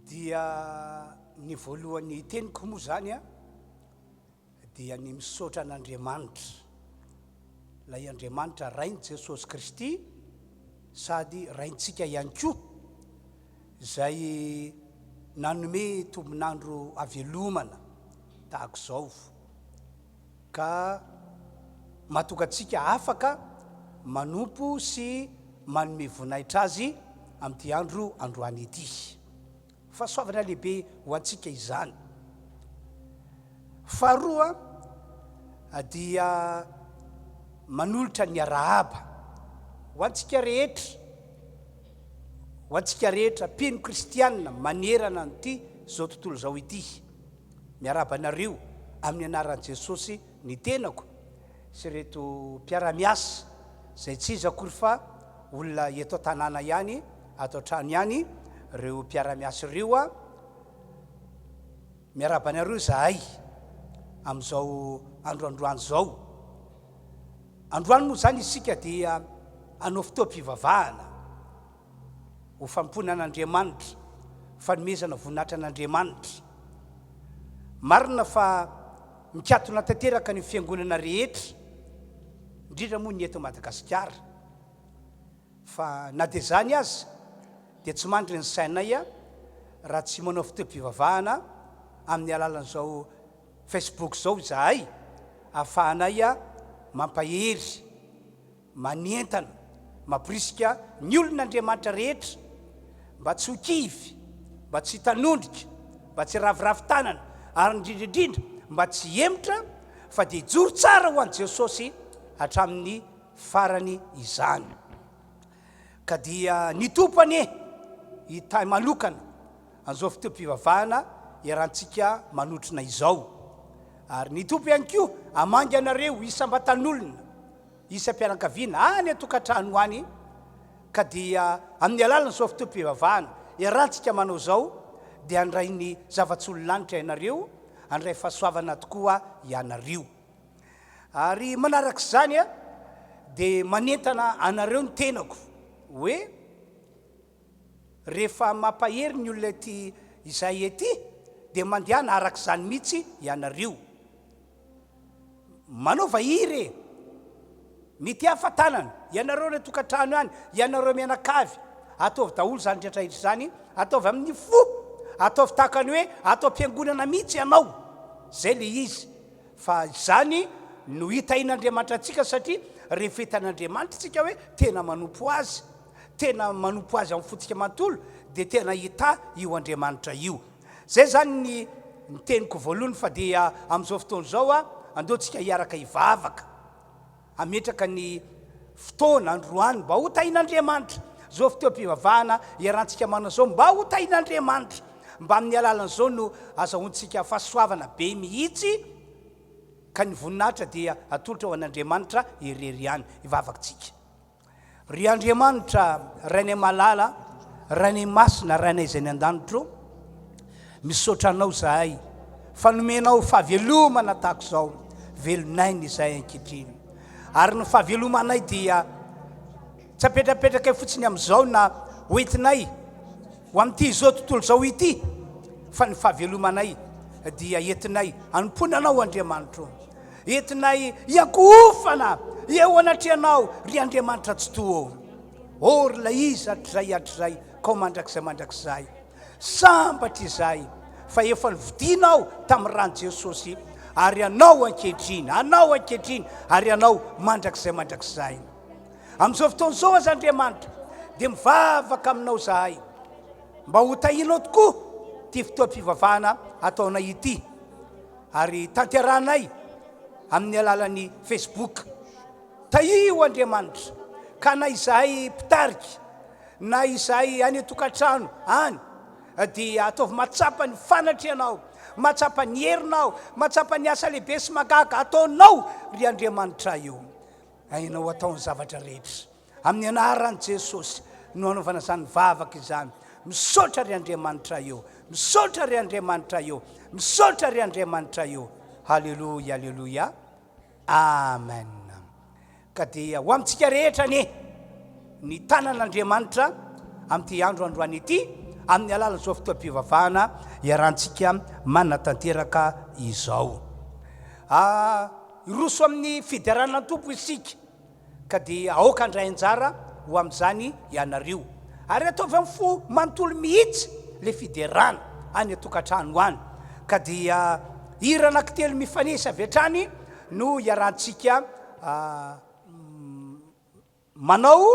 dia ny voalohany teniko moa zany dia ny misaotra an'Andriamanitra lay Andriamanitra rainy Jesosy Kristy sady raintsika ihany koa zay nanome tombonandro avelomana tahaka zao ka mahatonga antsika afaka manompo sy manome voninahitra azy amin'ity androany ity. Fahasoavana lehibe ho antsika izany. Faharoa dia manolotra ny arahaba ho antsika rehetra mpino kristianina manerana n'ity zao tontolo zao ity. Miarahaba anareo amin'ny anaran'i Jesosy ny tenako sy reto mpiara-miasa zay tsy izy akory fa olona eto tanàna ihany ato trano ihany reo mpiara-miasa ireo miarahaba anareo zahay amin'izao androany zao. Androany moa zany isika dia anao fotoam-pivavahana ho fampona an'Andriamanitra, fanomezana voninahitra an'Andriamanitra. Marina fa mikatona tanteraka ny fiangonana rehetra indrindra moa ny eto Madagasikara, fa na dia zany aza dia tsy mandry ny sainay raha tsy manao fotoam-pivavahana amin'ny alalan'izao Facebook zao zahay, ahafahanay mampahery, manentana, mampirisika ny olon'Andriamanitra rehetra mba tsy ho kivy, mba tsy hitanondrika, mba tsy ravirafy tanana, ary indrindraindrindra mba tsy emotra fa dia hijoro tsara ho an'i Jesosy hatramin'ny farany izany. Ka dia ny tompany hita malokana an'izao fotoam-pivavahana iarahantsika manotrina izao. Ary ny tompo ihany koa hamangy anareo isam-batan'olona, isam-pianakaviana any an-tokantrano any, ka dia amin'ny alalan'izao fotoam-pivavahana iarahantsika manao zao dia handray ny zava-tsolonlanitra ianareo, handray fahasoavana tokoa ianareo. Ary manarak'izany dia manentana anareo ny tenako hoe rehefa mampahery ny olona ety izay ety dia mandehana arak'izany mihitsy ianareo. Manao vahiry mety hafatanana ianareo ny tokantrano any, ianareo mianakavy, ataovy daholo zany rehetrarehetra zany, ataovy amin'ny fo, ataovy tahaka ny hoe atao am-piangonana mihitsy ianao, zay le izy. Fa zany no hitahin'Andriamanitra antsika satria rehefa hitan'Andriamanitra tsika hoe tena manompo azy amin'ny fotsika manontolo dia tena hita io Andriamanitra io. Zay zany ny teniko voalohany, fa dia amin'izao fotoana zao andeontsika hiaraka hivavaka, hametraka ny fotoana androany mba ho tahin'Andriamanitra. Zao fotoam-pivavahana iarahantsika manao zao mba ho tahin'Andriamanitra, mba amin'ny alalan'izao no azahoantsika fahasoavana be mihitsy, ka ny voninahitra dia atolotra ho an'Andriamanitra irery ihany. Hivavakantsika. Ry Andriamanitra, rainay malala, rainay masina, rainay izay ny an-danitro, misaotra anao zahay, fanomenao fahavelomana tahaka izao, velonainy izahay ankehitriny. Ary ny fahavelomanay dia tsy apetrapetraka fotsiny amin'izao na hoentinay ho amin'ity zao tontolo zao ity, fa ny fahavelomanay dia entinay anomponanao Andriamanitra, entinay hiankofana eo anatrehanao ry Andriamanitra tsy toa. Ry la izy hatrizay ka ho mandrakizay sambatra izay fa efa nividinao tamin'ny rano Jesosy, ary anao ankehitriny ary anao mandrakizay. Amin'izao fotoana zao aza Andriamanitra dia mivavaka aminao zahay mba ho tahinao tokoa ty fotoam-pivavahana ataonay ity, ary tanterahanay amin'ny alalan'ny Facebook. Tahio Andriamanitra, ka na izahay mpitarika, na izahay any an-tokantrano any, dia ataovy matsapa ny fanatrehanao, matsapa ny herinao, matsapa ny asa lehibe sy magaga ataonao ry Andriamanitra io. Hainao ataony zavatra rehetra amin'ny anaran'i Jesosy no anaovana izany vavaka izany. Misaotra ry Andriamanitra io, misaotra ry Andriamanitra io, misaotra ry Andriamanitra io. Halleluja, halleluja, amen. Ka dia ho amintsika rehetra ny tanan'Andriamanitra amin'ity androany ity, amin'ny alala zao fotoam-pivavahana iarahantsika manatanteraka izao roso amin'ny fiderana tompo isika ka dia aoka andray anjara ho amin'izany ianareo ary ataovy amin'ny fo manontolo mihitsy le fiderana any atokantrano any ka dia hira anankitelo mifanisa avy hatrany no iarahantsika manao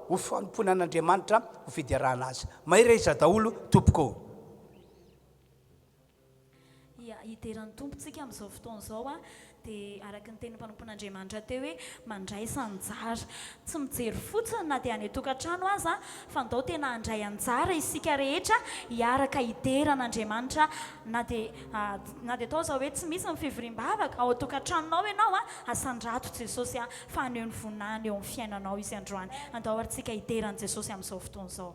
ho fanomponan'Andriamanitra ho fiderana azy mahery iza daholo tompoko hiteran'ny tompontsika amin'izao fotoan'izao dia araka ny teny mpanompon'Andriamanitra teo hoe mandraisa anjara tsy mijery fotsiny na dia any atokantrano aza fa ndao tena handray anjara isika rehetra hiaraka hiteran'Andriamanitra na dia atao zao hoe tsy misy ny fivoriam-bavaka ao atokantranonao ianao asandrato Jesosy fa aneo ny vonany eo amin'ny fiainanao izy androany andao ary tsika hiteran'i Jesosy amin'izao fotoan'izao.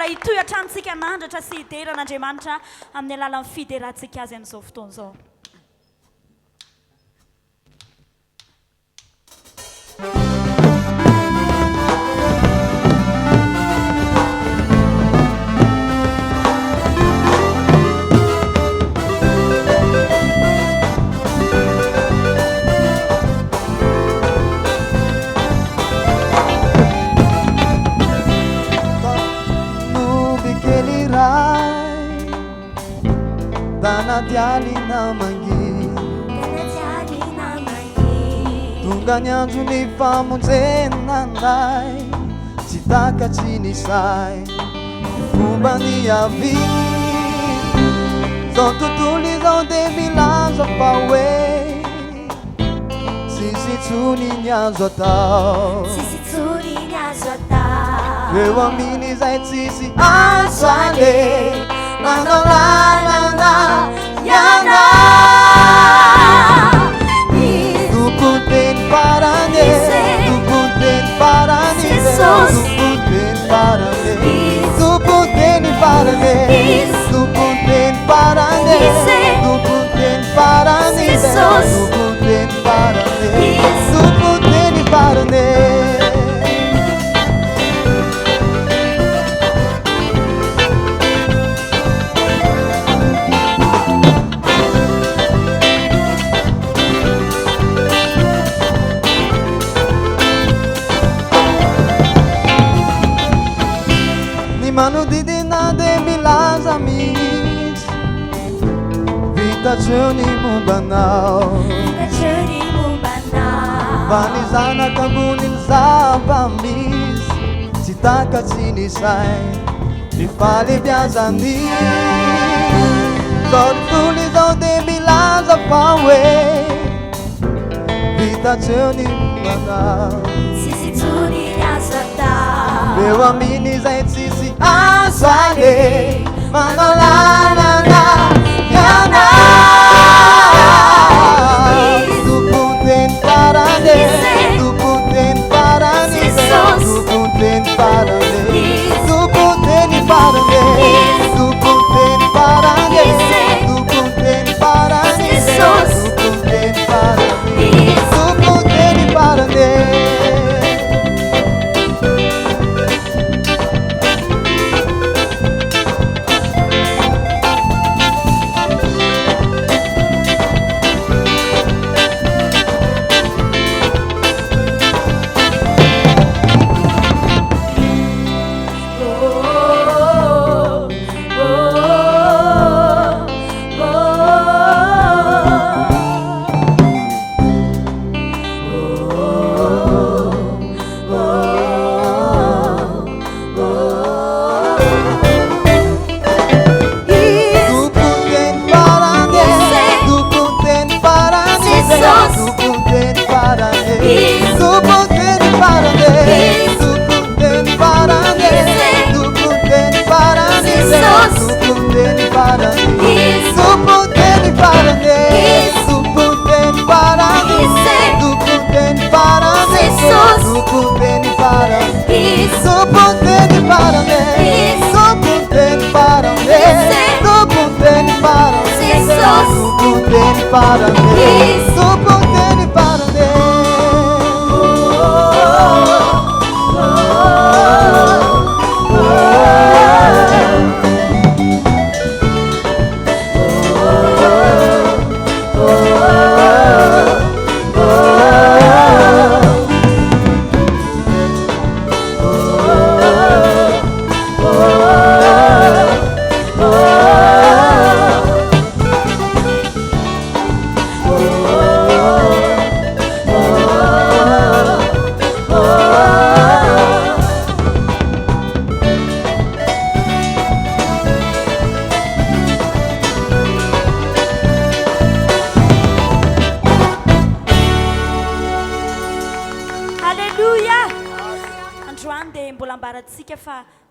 hitoy atranontsika nandratra sy hideran'Andriamanitra amin'ny alalan'ny fiderahantsika azy amin'izao fotoana izao. Tanatiali namangi Tunga nyanju ni famunzenandai Sitaka chini sai Fumba ni avi Zonto tuli zonde milanzo pawe Sisi tuni nyanzo tao Wewa mini zai sisi asale Manolana yana Duputen parane Duputen parane Duputen parane Duputen parane Duputen parane Duputen parane Duputen parane Duputen parane Mano di dinade milas amis Vita journey mo banal Vanizana kamunin sa pamis Sitaka sinisay Rifali biazani Tortuli zonde milas apawe Vita journey mo banal Meu amini zai sisi asale Manolana yana Duputen parane Duputen parane Duputen parane Duputen parane Duputen parane Duputen parane Duputen parane Duputen parane Para me, suporteni para me.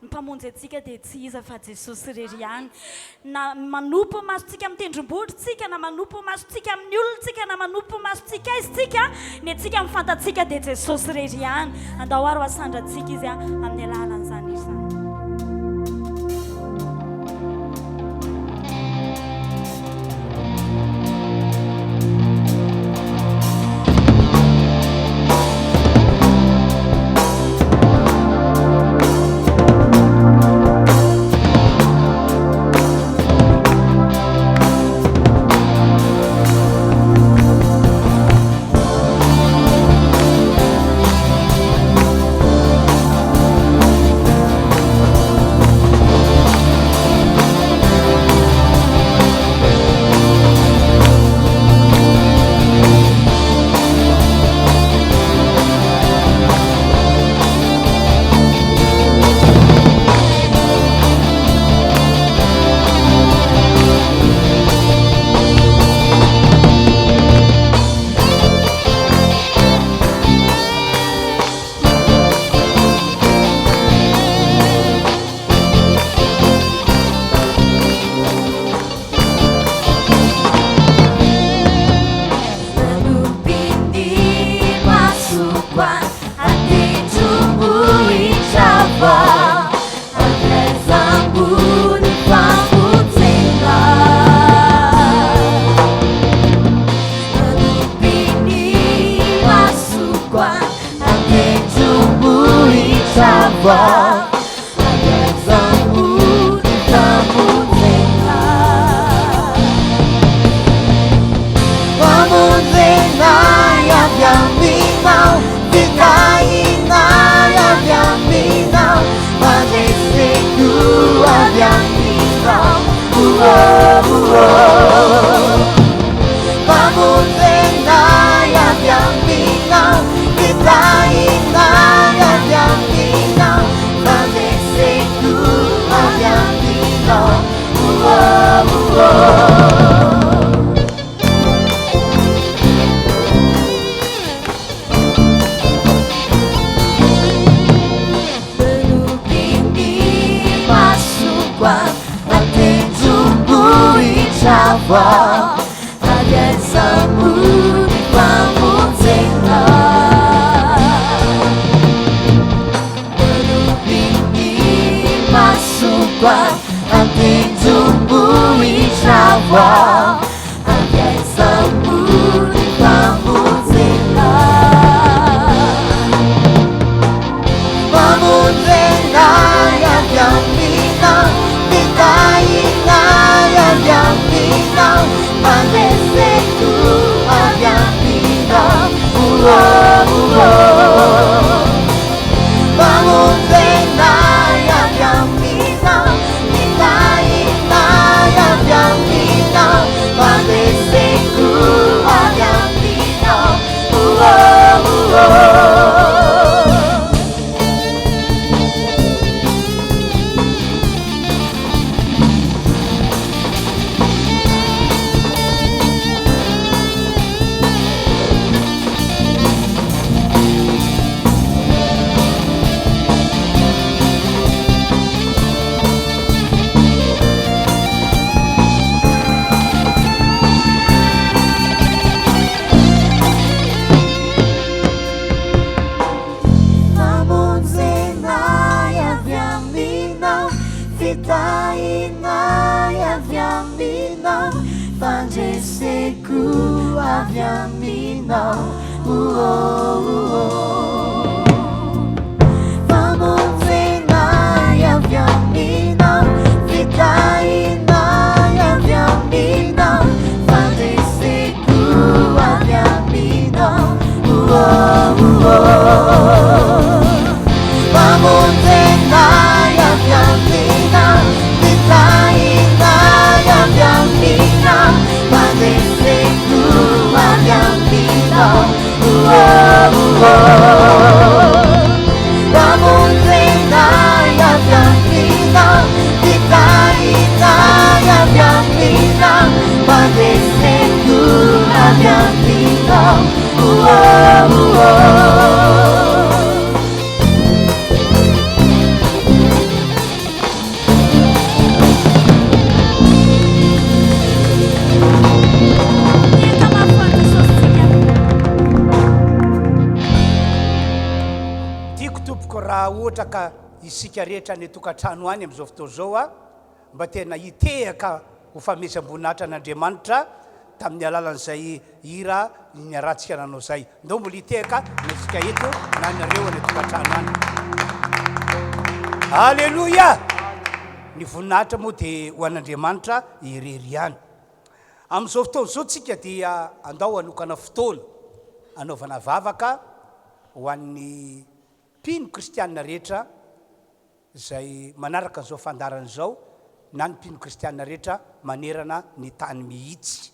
Mpamonjy atsika dia tsy iza fa Jesosy irery ihany. Na manompo masotsika amin'ny tendrombohitsika, na manompo masotsika amin'ny olontsika, na manompo masotsika izytsika, ny atsika mifantatsika dia Jesosy irery ihany. Andao aro asandratsika izy amin'ny alalan'izany izy. masukwa atitumbuichava akezangu nipakutenga manupini masukwa atitumbuichava akezangu nipakutenga Vamuzena ya vyaminao Vikaina ya vyaminao Majeseku ya vyaminao Vamuzena ya vyaminao Vikaina ya vyaminao Majeseku ya vyaminao Chava, agezamu nipakutenga manupini masukwa atitumbuichava agezamu nipakutenga Vamuzena ya vyamina Vitaina ya vyamina Majeseku ya vyamina Vamuzena ya vyamina Vitaina ya vyamina Majeseku ya vyamina Vitaina ya vyamina Majeseku ya vyamina Vamuzena ya vyamina Vitaina ya vyamina Majeseku ya vyamina Vamuzena ya vyamina Vitaina ya vyamina Majeseku ya vyamina Vamuzena ya vyamina Vitaina ya vyamina Majeseku ya vyamina Raha ohatra ka isika rehetra ny tokantrano any amin'izao fotoana zao a mba tena hitehaka ho fametsam-boninahitra n'Andriamanitra tamin'ny alalan'izay hira niarahantsika nanao zay. Ndao mbola hitehaka nasika eto na nareo any tokantrano any. Alleluia! Ny voninahitra moa dia ho an'Andriamanitra irery ihany. Amin'izao fotoana zao tsika dia andao hanokana fotoana anaovana vavaka ho an'ny mpino kristianina rehetra izay manaraka an'izao fandarana izao na ny mpino kristianina rehetra manerana ny tany mihitsy.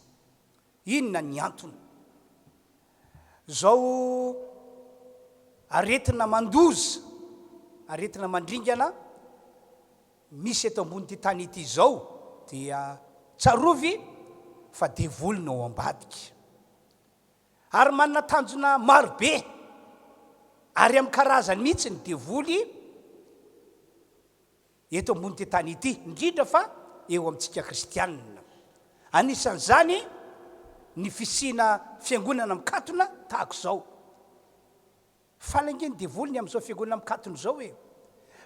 Inona ny antony? Zao aretina mandoza, aretina mandringana misy eto ambony tany ity zao dia tsarovy fa devolina ao ambadika. Ary manana tanjona marobe. Ary amin'ny karazany mihitsy ny devoly eto ambony tany ity, indrindra fa eo amintsika kristianina. Anisan'izany ny fisina fiangonana mikatona tahaka izao. falangeny devolony amin'izao fiangonana mikatony zao hoe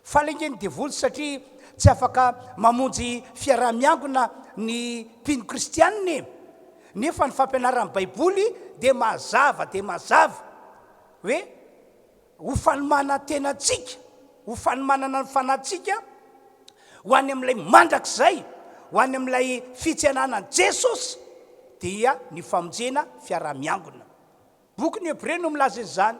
falangeny devoly satria tsy afaka mamonjy fiarah-miangona ny mpino kristianina nefa ny fampianaran'ny baiboly de mazava hoe ho fanomana tenatsika ho fanomanana ny fanatsika ho any amin'ilay mandrakizay ho any amin'ilay fitsenanany jesosy dia ny famonjena fiarah-miangona boky ny Hébreo no milaza izany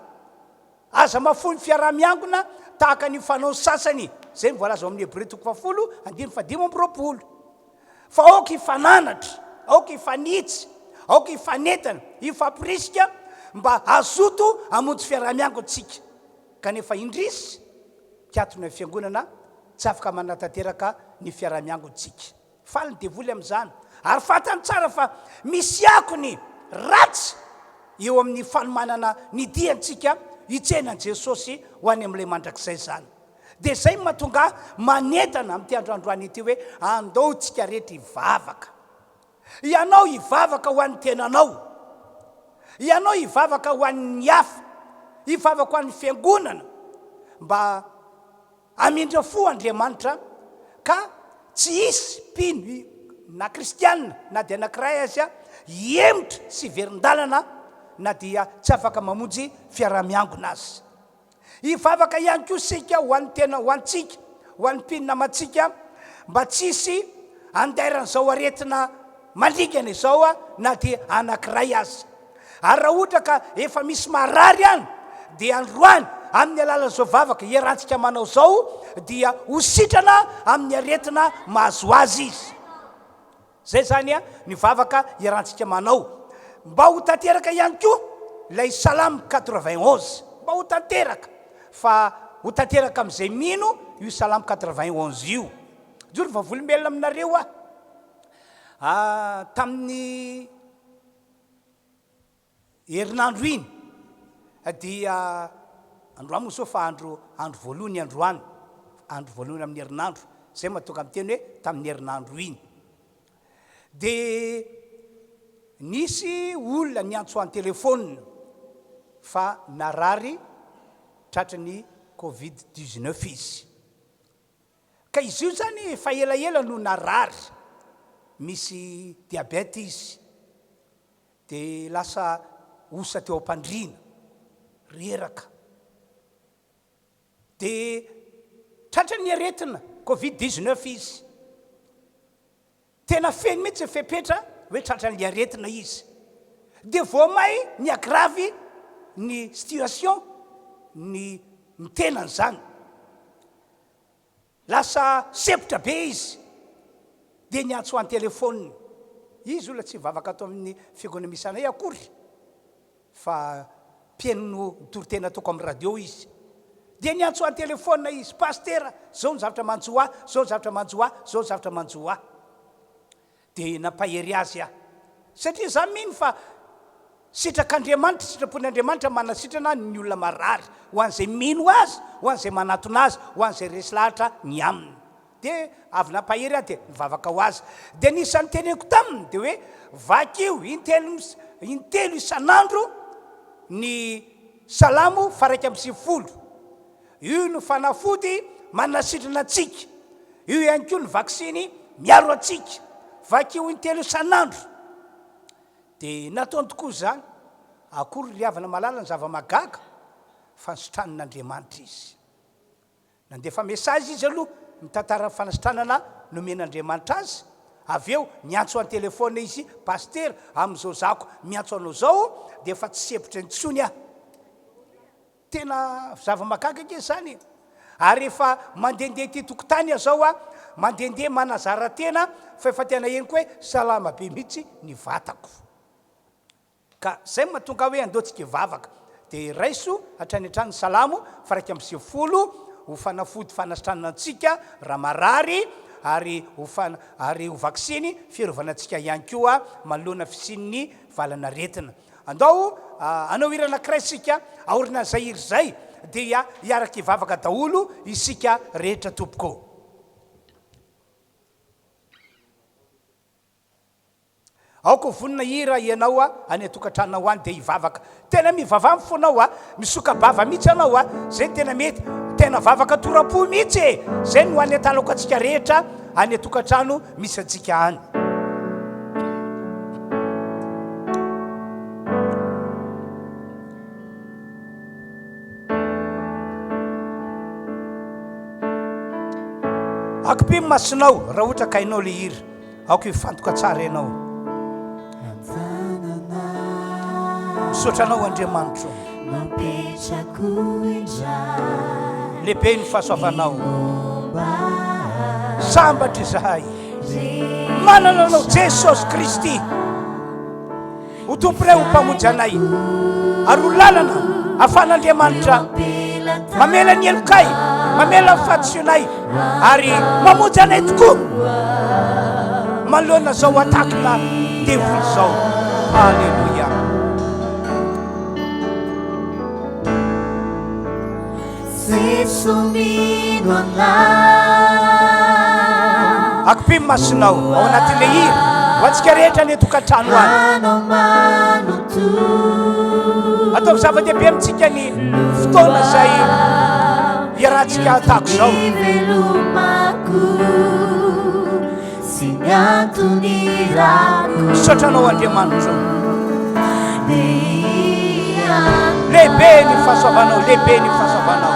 aza mafony fiarah-miangona tahaka ny fanao sasany zay ny voalaza amin'ny Hébreo 10:5 fa aoka ifananatra aoka ifanitsy aoka ifanetana ifampirisika mba azoto amonjy fiarah-miangontsika kanefa indrisy kiatona fiangonana tsy afaka manatanteraka ny fiarah-miangontsika faly ny devoly amin'izany ary fatany tsara fa misy akony ratsy eo amin'ny fanomanana ny diantsika hitsenan Jesosy ho any amin'ilay mandrakizay zany dia zay mahatonga manetana amin'ity androandroany ity hoe andao tsika rehetra ivavaka ianao ivavaka ho an'ny tenanao ianao ivavaka ho an'ny hafa ivavaka ho an'ny fiangonana mba amindra fo Andriamanitra ka tsy hisy mpino na kristianina na dia anankiray azy iemotra sy verin-dalana na dia tsy afaka mamonjy fiarah-miangona azy ivavaka ihany koa sika ho an'ny tena ho antsika ho an'ny mpino namatsika mba tsisy andairan'izao aretina maligana izao na dia anankiray azy ary raha ohatra ka efa misy marary any dia androany amin'ny alalan'izao vavaka iarahantsika manao zao dia ho sitrana amin'ny aretina mahazo azy izy zay zany ny vavaka iarahantsika manao mba ho tanteraka ihany koa lay Salamo 91 mba ho tanteraka fa ho tanteraka amin'izay mino io Salamo 91 io joro vavolombelona aminareo tamin'ny herinandro iny dia androany moa so fa andro voalohany androany andro voalohany amin'ny herinandro zay mahatonga amin'ny teny hoe tamin'ny herinandro iny dia nisy olona niantso any telefônina fa narary tratra ny Covid-19 izy ka izy io zany efa elaela no narary misy diabeta izy dia lasa osa teo am-pandriana reraka dia tratra ny aretina Covid-19 izy tena feny mihitsy fepetra hoe tratra ny aretina izy dia voamay ny agravy ny situation ny tenany zany lasa sepotra be izy dia niantso any telefônina izy olona tsy vavaka atao amin'ny fiangonana misy anay akory fa mpiaino toritena ataoko amin'ny radio izy dia niantso any telefônina izy pastera zao ny zavatra manjoa zao ny zavatra manjoa zao ny zavatra manjoa dia nampahery azy satria za mino fa sitrak'Andriamanitra sitrapon'Andriamanitra manasitrana ny olona marary ho an'izay mino azy ho an'izay manatona azy ho an'izay resy lahatra ny aminy dia avy nampahery ahy dia nivavaka ho azy dia nisan'ny teneko taminy dia hoe vakio intelo isan'andro ny Salamo 150 io no fanafody manasitrana atsika io ihany koa ny vaksiny miaro atsika vakio intelo isan'andro dia nataony tokoa zany akory riavana malala ny zava-magaga fa nisitranan'Andriamanitra izy nandefa mesazy izy aloha mitantara fanasitranana nomen'Andriamanitra azy avy eo niantso any telefôna izy pastera amin'izao zako miantso anao zao dia efa tsy sepotra intsony tena zava-magaga ke zany ary efa mandehandeha ty tokotany zao mandehandeha manazara tena fa efa tena eny koa hoe salama be mihitsy ny vatako ka zay mahatonga hoe andeontsika ivavaka dia raiso hatrany hatrany Salamo 150 ho fanafody fanasitranana antsika raha marary ary ho vaksiny fiarovana antsika ihany koa manoloana fisinyny valana retina andao anao hira anankiray sika aorina zay iry zay dia hiaraka ivavaka daholo isika rehetra tompoko aoko vonina hira ianao any tokantranonao any dia hivavaka tena mivavamy foanao misoka-bava mihitsy anao zay tena mety tena vavaka torapo mihitsy zay no any atalako atsika rehetra any tokantrano misy atsika any. akopi masinao raha ohatra ka hainao le hira aoko hifantoka tsara ianao. Sotranao Andriamanitra lehibe ny fahasoavanao sambatra izahay manana anao Jesosy Kristy ho tomporay ho mpamonjy anay ary ho lalana ahafahan'Andriamanitra mamela ny elokay mamela ny fahadisionay ary mamonjy anay tokoa manoloana zao atakina devoly zao. Halleluja. Akopi masinao ao anatin'le hira ho antsika rehetra ny tokantrano any ataovy zava-dehibe amintsika ny fotoana zay iarahantsika atako zao. Sotranao Andriamanitra lehibe ny fahasoavanao lehibe ny fahasoavanao.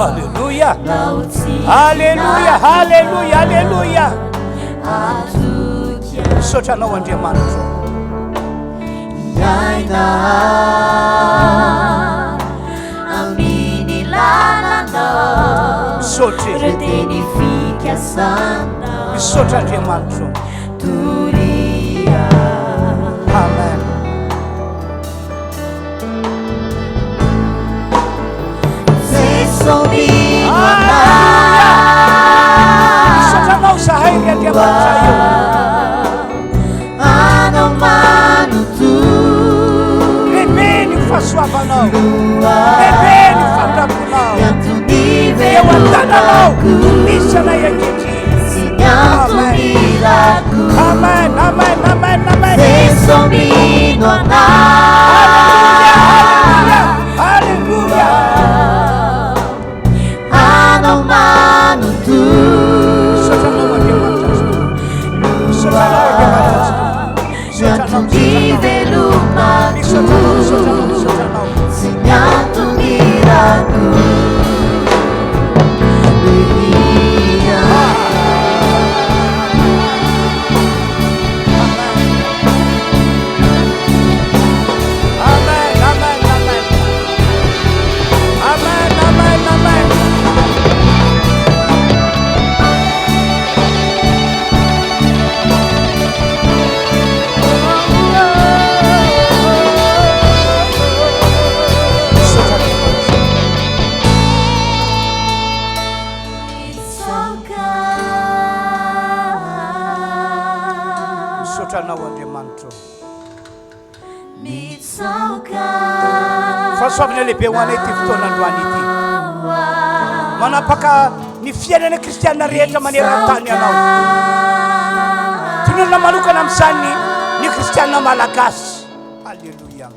Halleluja, halleluja, halleluja, halleluja. Sotranao Andriamanitra misotry misotra Andriamanitra. Amen. Sotranao zahay ny Andriamanitra io lehibe ny fahasoavanao lehibe ny fandraponao eo an-tananao misy anay ankehitriny. Amen, amen, amen, amen. Halleluja, Sotranao Andriamanitra Sotranao Andriamanitra fahasoavana lehibe ho anay ty fotoana androany ity manapaka ny fiainana kristianina rehetra maneran-tany ianao tinolona manokana amin'izany ny kristianina malagasy. Halleluja.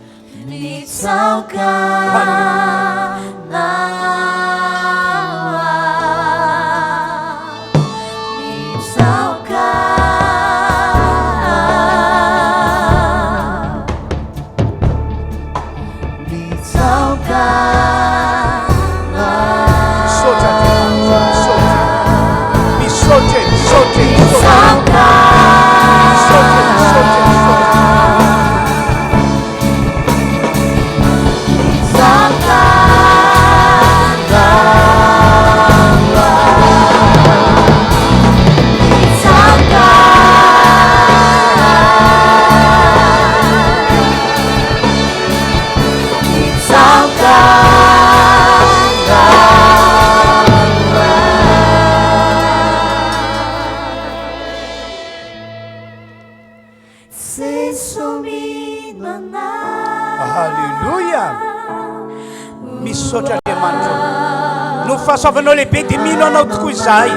no fahasoavanao lehibe dia mino anao tokoa izahay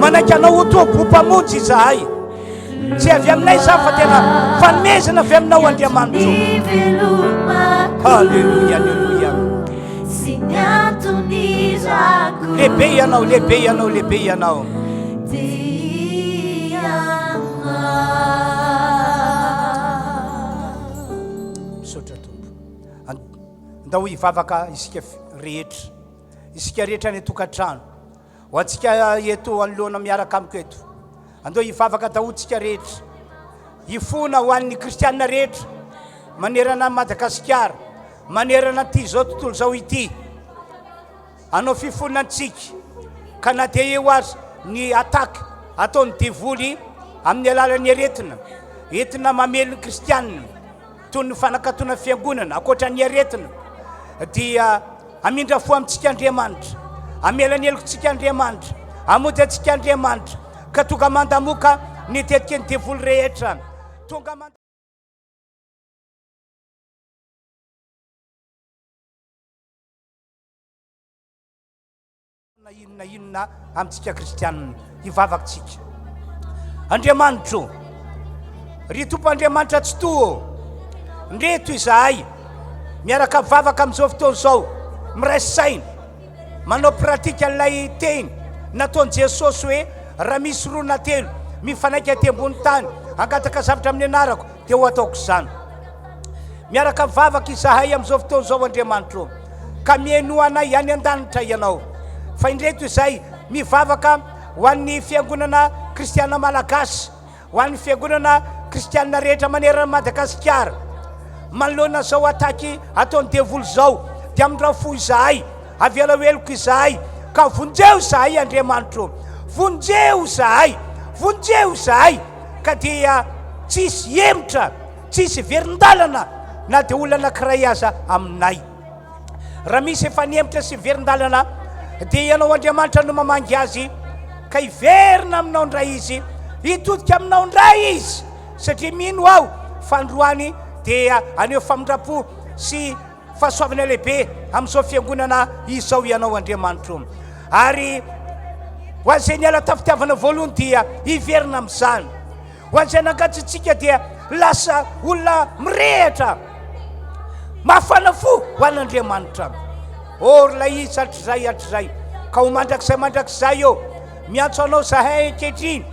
manaiky anao ho toabompamonjy izahay tsy avy aminay za fa tena fanomezana avy aminao Andriamanitra. Halleluja, halleluja. Lehibe ianao, lehibe ianao, lehibe ianao. Misaotra Tompo. Andao hivavaka isika rehetra, isika rehetra ny tokantrano, ho antsika eto anoloana miaraka amiko eto. Andao hivavaka dahotsika rehetra, hifona ho an'ny kristianina rehetra manerana Madagasikara, manerana ty zao tontolo zao ity. Anao fifonantsika ka na dia eo azy ny ataka ataon'ny diavoly amin'ny alalan'ny aretina, entina mamelo ny kristianina toy ny fanakatona fiangonana akoatra ny aretina, dia amindra fo amintsika Andriamanitra, amela ny helokontsika Andriamanitra, amody antsika Andriamanitra ka tonga mandamoka ny tetika ny diavoly rehetra, tonga inona amintsika kristianina hivavakantsika. Andriamanitra, ry Tompo Andriamanitra tsy to ndreto izahay miaraka vavaka amin'izao fotoana izao, miray saina manao pratika an'ilay teny nataon'i Jesosy hoe raha misy roa na telo mifanaiky aty ambony tany angataka zavatra amin'ny anarako dia ho ataoko izany. Miaraka vavaka izahay amin'izao fotoana izao Andriamanitra, ka mihaino anay any an-danitra ianao, fa indreto izay mivavaka ho an'ny fiangonana kristiana malagasy, ho an'ny fiangonana kristianina rehetra manerana Madagasikara, manoloana zao ataky ataon'ny diavoly zao, dia amindra fo izahay, avela heloko izahay, ka vonjeo izahay Andriamanitra, vonjeo izahay, vonjeo izahay, ka dia tsisy emotra, tsisy verindalana na dia olona anankiray aza aminay. Raha misy efa niemotra sy verindalana dia ianao Andriamanitra no mamangy azy, ka hiverina aminao ndray izy, hitodika aminao ndray izy, satria mino aho fandroany dia aneo famindrapo sy fahasoavana lehibe amin'izao fiangonana izao ianao Andriamanitra. Ary ho an'izay niala tafitiavana voalohany dia hiverina amin'izany, ho an'izay nangatsitsika dia lasa olona mirehatra mafana fo ho an'Andriamanitra. Lay izy hatrizay ka ho mandrakizay eo miantso anao zahay ankehitriny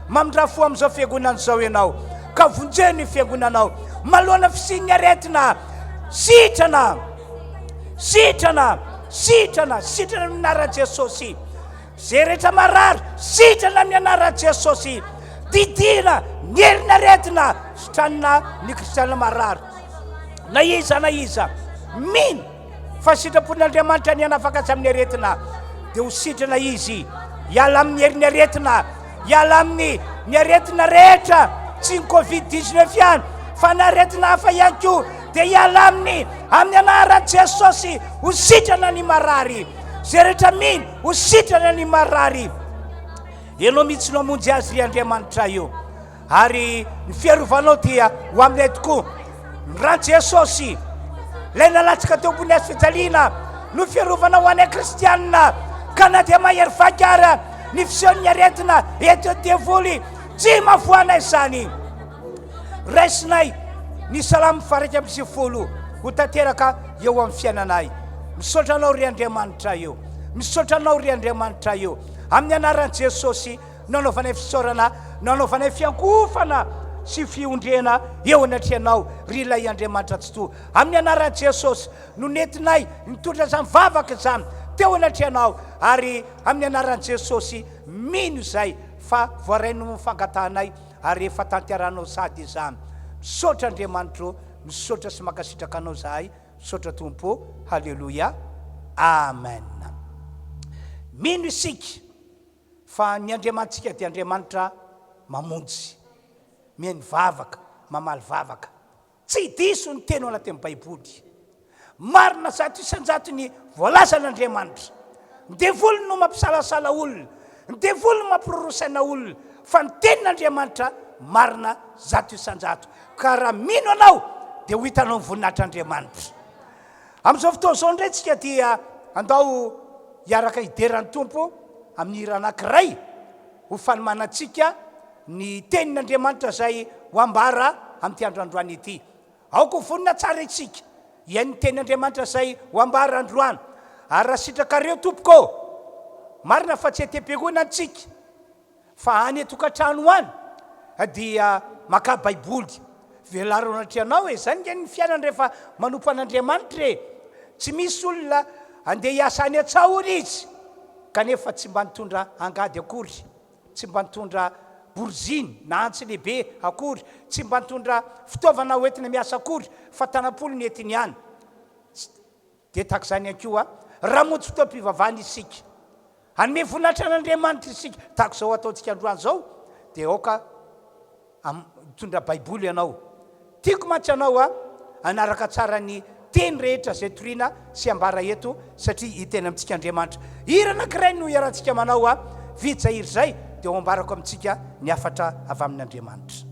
mamindra fo amin'izao fiangonana izao ianao, ka vonjeo ny fiangonanao malohana fisin'ny aretina, sitrana amin'ny anaran'i Jesosy. Zay rehetra marary sitrana amin'ny anaran'i Jesosy, didina ny herina aretina sitranina ny kristianina marary. Na iza mino fa sitrapon'Andriamanitra ny hanafaka azy amin'ny aretina, dia ho sitrana izy hiala amin'ny heriny aretina, hiala amin'ny ny aretina rehetra, tsy ny Covid-19 ihany fa ny aretina hafa ihany koa, dia hiala amin'ny anaran'i Jesosy ho sitrana ny marary. Zay rehetra mino ho sitrana ny marary. Ianao mihitsy no amonjy azy ry Andriamanitra io, ary ny fiarovanao dia ho aminay tokoa. Raha Jesosy lay nalatsaka teo ambony azy fijaliana no fiarovana ho anay kristianina, ka na dia mahery vaky ara ny fisehon'ny aretina eto diavoly, tsy mahafoanay izany. Raisinay ny salamo faraika amby sivifolo ho tanteraka eo amin'ny fiainanay. Misaotra anao ry Andriamanitra io, misaotra anao ry Andriamanitra io, amin'ny anaran'i Jesosy nanaovanay fisaorana, nanaovanay fiankofana sy fiondrena eo anatrehanao ry lay Andriamanitra tsy to. Amin'ny anaran'i Jesosy no nentinay nitondra izany vavaka izany teo anatrehanao, ary amin'ny anaran'i Jesosy mino izay fa voaraino mifangatanay ary efa tanteranao sady izany. Misaotra Andriamanitra, misaotra sy makasitraka anao zahay. Misaotra Tompo. Halleluja, amen. Mino isika fa ny Andriamanitsika dia Andriamanitra mamonjy, mihaino vavaka, mamaly vavaka, tsy diso ny teny ao anatin'ny Baiboly. Marina zato isan-jato ny voalazan'Andriamanitra. Ny diavoly no mampisalasala olona, ny diavoly no mampirorosaina olona, fa ny tenin'Andriamanitra marina zato isan-jato. Ka raha mino anao dia ho hitanao ny voninahitr'Andriamanitra. Amin'izao fotoana izao ndray tsika dia andao hiaraka hideran'ny tompo amin'ny hira anankiray ho fanomanantsika ny tenin'Andriamanitra zay ho ambara amin'ity androandroany ity. Aoko vonina tsara itsika iany tenin'Andriamanitra zay ho ambara androany. Ary raha sitrakareo tompoko, marina fa tsy atem-piangonana antsika fa any atokantrano any dia maka baiboly. Velarao anatrianao hoe zany nge ny fiainana rehefa manompo an'Andriamanitra e. Tsy misy olona andeha hiasa any atsahory izy kanefa tsy mba nitondra angady akory, tsy mba nitondra boriziny na antsy lehibe akory, tsy mba nitondra fitaovana hoentina miasa akory fa tanam-polo ny entiny ihany. Dia tahaka izany ihany koa raha montsy fotoam-pivavahana isika, hanome voninahitra an'Andriamanitra isika tahaka izao ataontsika androany zao, dia aoka mitondra baiboly ianao. Tiako mantsy ianao anaraka tsara ny teny rehetra zay toriana sy ambara eto satria hitena amintsika Andriamanitra. Hira anankiray no iarahantsika manao vitsy zay hiry zay dia ho ambarako amintsika ny hafatra avy amin'Andriamanitra.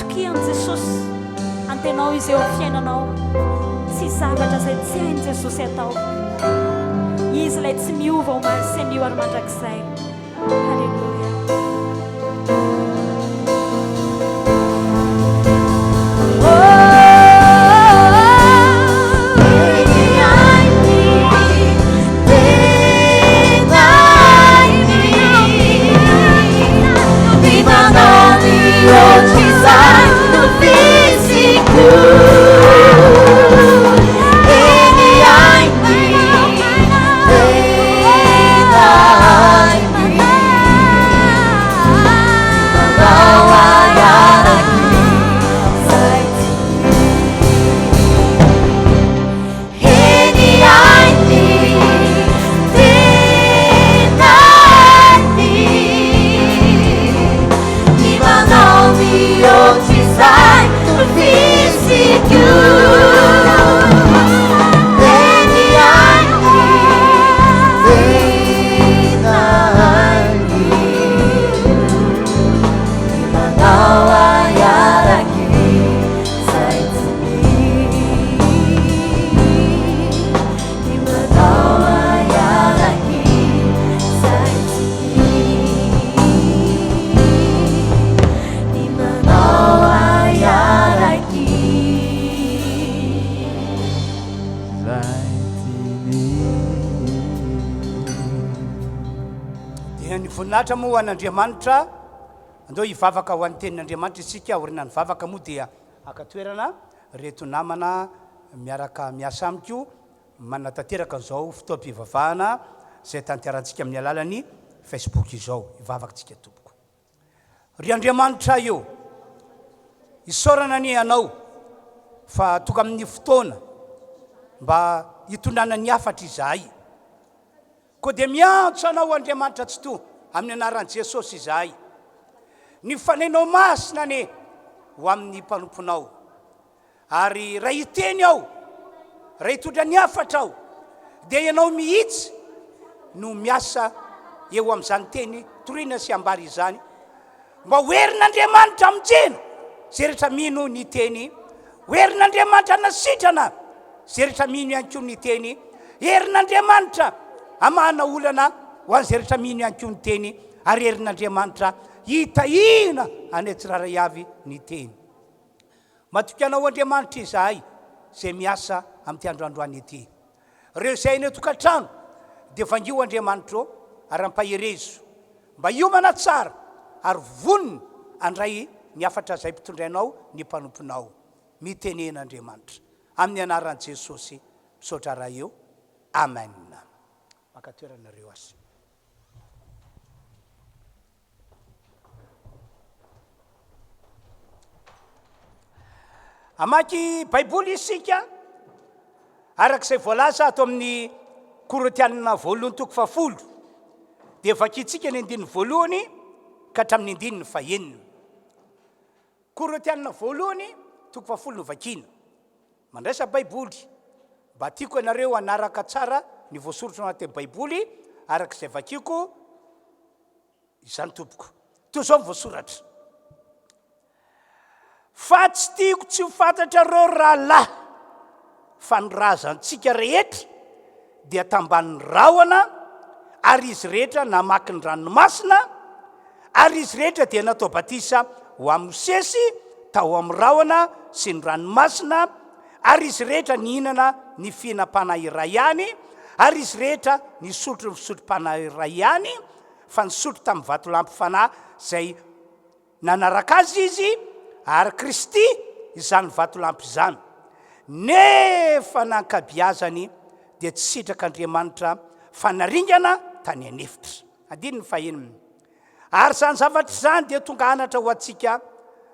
tokian Jesosy antenao izy eo amin'ny fiainanao sy zavatra izay tsy hainy Jesosy atao izy ilay tsy miova ho maly sy mio ary mandrakizay halleluia voninahitra moa ho an'Andriamanitra andeo hivavaka ho an'ny tenin'Andriamanitra isika orina ny vavaka moa dia akatoerana reto namana miaraka miasa amiko manatanteraka izao fotoam-pivavahana izay tanterantsika amin'ny alalan'ny Facebook izao hivavakantsika tompoko ry Andriamanitra io isaorana ny anao fa toka amin'ny fotoana mba hitondrana ny hafatra izahay koa dia miantso anao Andriamanitra tsy to amin'ny anaran'i Jesosy izahay ny fanainao masina ne ho amin'ny mpanomponao ary raha hiteny ao raha hitondra ny hafatra ao dia ianao mihitsy no miasa eo amin'izany teny torina sy ambary izany mba hoerin'Andriamanitra amintsena zay rehetra mino ny teny hoerin'Andriamanitra nasitrana zay rehetra mino ihany koa ny teny herin'Andriamanitra amana olana ho an'izay rehetra mino ihany koa ny teny ary herin'Andriamanitra hitahina any tsiraray avy ny teny matoky anao Andriamanitra izahay zay miasa amin'ity androandroany ity reo izay ny tokantrano dia vangio Andriamanitra ary ampaherezo mba hiomana tsara ary vonona andray ny hafatra izay mpitondrainao ny mpanomponao mitenen'Andriamanitra amin'ny anaran'i Jesosy misaotra raha eo amen makatoeranareo azy amaky baiboly isika arak'izay voalaza ato amin'ny Korintianina voalohany toko 10 dia vakitsika ny andininy voalohany ka hatramin'ny andininy fahenina Korintianina voalohany toko 10 no vakina mandraisa baiboly mba tiako ianareo anaraka tsara ny voasoratra anatin'ny baiboly arak'izay vakiko izany tompoko toy izao ny voasoratra fa tsy tiako tsy ho fantatra reo rahalahy fa ny razantsika rehetra dia tamban'ny rahona ary izy rehetra namaky ny ranomasina ary izy rehetra dia natao batisa ho amin'ny Mosesy tao amin'ny rahona sy ny ranomasina ary izy rehetra nihinana ny fihinam-panahy iray ihany ary izy rehetra nisotro ny fisotrom-panahy iray ihany fa nisotro tamin'ny vatolampy fanahy izay nanaraka azy izy ary Kristy izany vatolampy izany nefa nankabiazany dia tsy sitrak'Andriamanitra fanaringana tany anefitra andininy fahenina ary zany zavatra izany dia tonga anatra ho antsika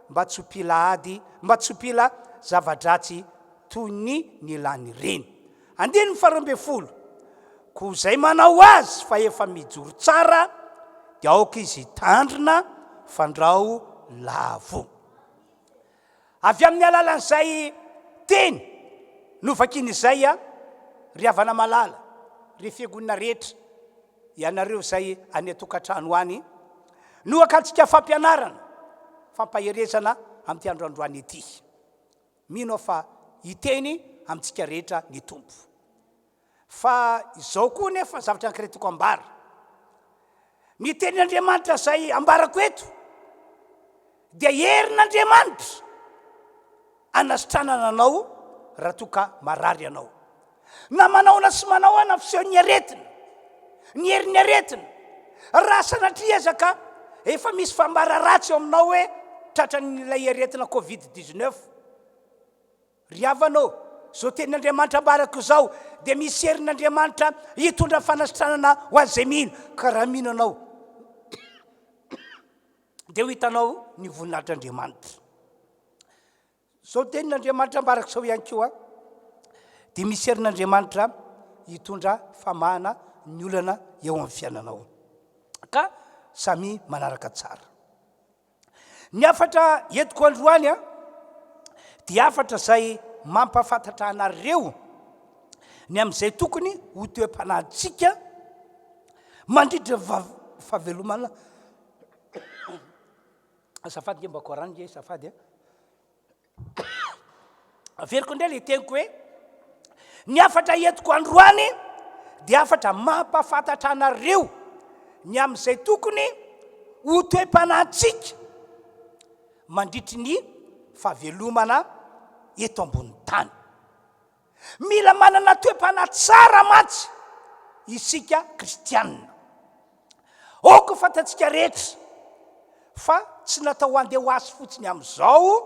mba tsy hopila ady mba tsy hopila zava-dratsy toy ny nilany reny andininy 12 koa izay manao azy fa efa mijoro tsara dia aoka izy tandrina fandrao lavo avy amin'ny alalan'izay teny novakiny izay ry havana malala ry fiangonana rehetra ianareo izay any tokantrano any no akatsika fampianarana fampaherezana amin'ity androandroany ity. Mino fa hiteny amintsika rehetra ny tompo. Fa izao koa nefa zavatra ankiretiko ambara. Ny tenin'Andriamanitra zay ambarako eto dia herin'Andriamanitra anasitranana anao raha toka marary anao. Na manaona sy manaoana fiseho ny aretina, ny herin'ny aretina, raha sanatria zaka efa misy fambara ratsy eo aminao hoe tratran'ilay aretina Covid-19. Riavanao, zao tenin'Andriamanitra ambarako zao dia misy herin'Andriamanitra hitondra fanasitranana ho an'izay mino. Ka raha mino anao dia ho hitanao ny voninahitr'Andriamanitra. Zao tenin'Andriamanitra ambarako zao ihany koa dia misy herin'Andriamanitra hitondra famahana ny olana eo amin'ny fiainanao. Ka samy manaraka tsara. Ny afatra entiko androany dia afatra zay mampafantatra anareo ny amin'izay tokony ho toe-panahintsika mandritra fahavelomana. Azafady mba korany nge azafady. Averiko indray le teniko hoe ny afatra entiko androany dia afatra mampafantatra anareo ny amin'izay tokony ho toe-panahintsika mandritry ny fahavelomana eto ambony tany. Mila manana toe-panahy tsara matsy isika kristianina. Oko fantatsika rehetra fa tsy natao andeha ho azy fotsiny amin'izao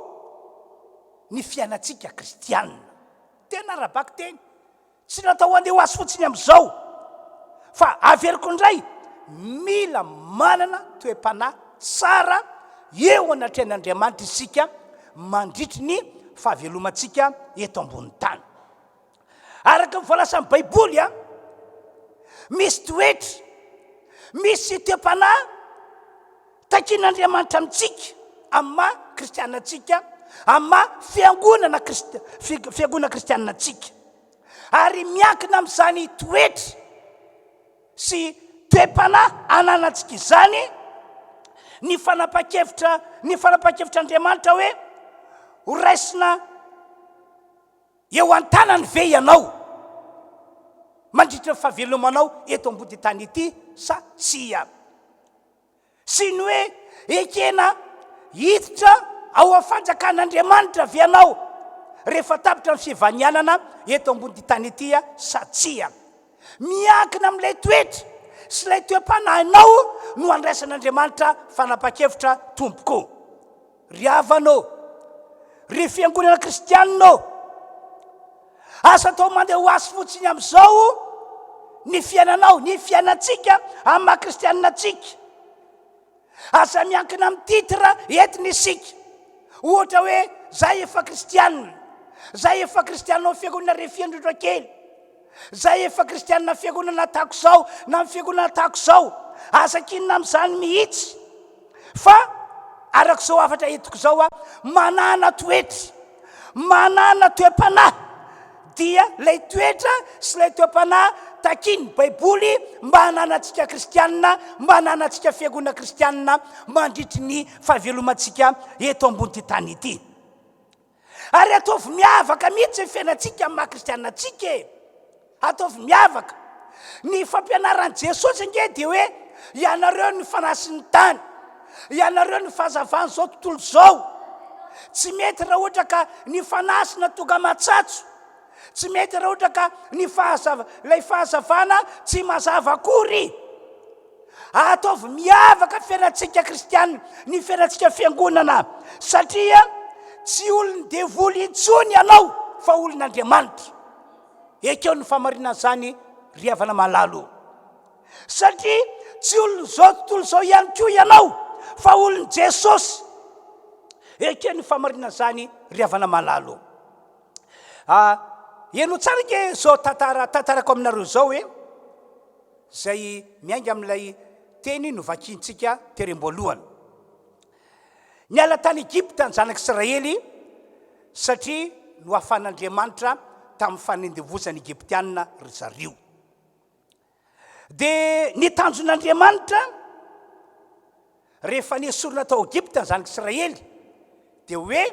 ny fiainatsika kristianina. Tena rabaky teny. Tsy natao andeha ho azy fotsiny amin'izao. Fa averiko indray mila manana toe-panahy tsara eo anatrehan'Andriamanitra isika mandritry ny fahavelomantsika eto ambony tany. Araka ny voalasan'ny Baiboly misy toetra, misy toe-panahy takin'Andriamanitra amintsika amin'ny maha kristianantsika, amin'ny maha fiangonana kristianantsika. Ary miankina amin'izany toetra sy toe-panahy ananantsika izany ny fanapa-kevitr'Andriamanitra hoe ho raisina eo an-tanany ve ianao mandritra fahavelomanao eto ambody tany ity sa tsia. Sy ny hoe ekena hiditra ao afanjakan'Andriamanitra ve ianao rehefa tapitra ny fivanianana eto ambody tany ity sa tsia. Miankina amin'ilay toetra sy ilay toe-panahinao no andraisan'Andriamanitra fanapa-kevitra tompoko. Ry havanao, ry fiangonana kristianina, asa atao mandeha ho azy fotsiny amin'izao ny fiainanao, ny fiainatsika amin'ny maha kristianinatsika. Asa miankina amin'ny titra entiny isika. Ohatra hoe zay efa kristianina, zay efa kristianina fiangonana Refiandrondra kely, zay efa kristianina fiangonana tahako zao na fiangonana tahako zao. Asa kinina amin'izany mihitsy. Fa arak'izao afatra entiko zao manana toetra, manana toe-panahy dia lay toetra sy lay toe-panahy takiny Baiboly mba hananantsika kristianina, mba hananantsika fiangonana kristianina mandritry ny fahavelomantsika eto ambony tany ity. Ary ataovy miavaka mihitsy ny fiainatsika amin'ny maha kristianantsika. Ataovy miavaka. Ny fampianaran'i Jesosy nge dia hoe ianareo ny fanasin'ny tany, ianareo ny fahazavany zao tontolo zao. Tsy mety raha ohatra ka ny fanasina tonga matsatso. Tsy mety raha ohatra ka lay fahazavana tsy mazava akory. Ataovy miavaka fiainatsika kristianina, ny fiainatsika fiangonana. Satria tsy olony devoly intsony ianao fa olon'Andriamanitra. Ekeo ny famarinana zany ry havana malalo. Satria tsy olony zao tontolo zao ihany koa ianao fa olon' Jesosy. Ekeo ny famarinana zany ry havana malalo. Eno tsara ke zao tantarako aminareo zao hoe zay miainga amin'ilay teny novakiantsika terem-boalohany. Niala tany Egypta ny zanak'Israely satria no afan'Andriamanitra tamin'ny fanendevozany Egyptianina ry zareo. Dia ny tanjon'Andriamanitra rehefa nesorina tao Egypta ny zanak'Israely dia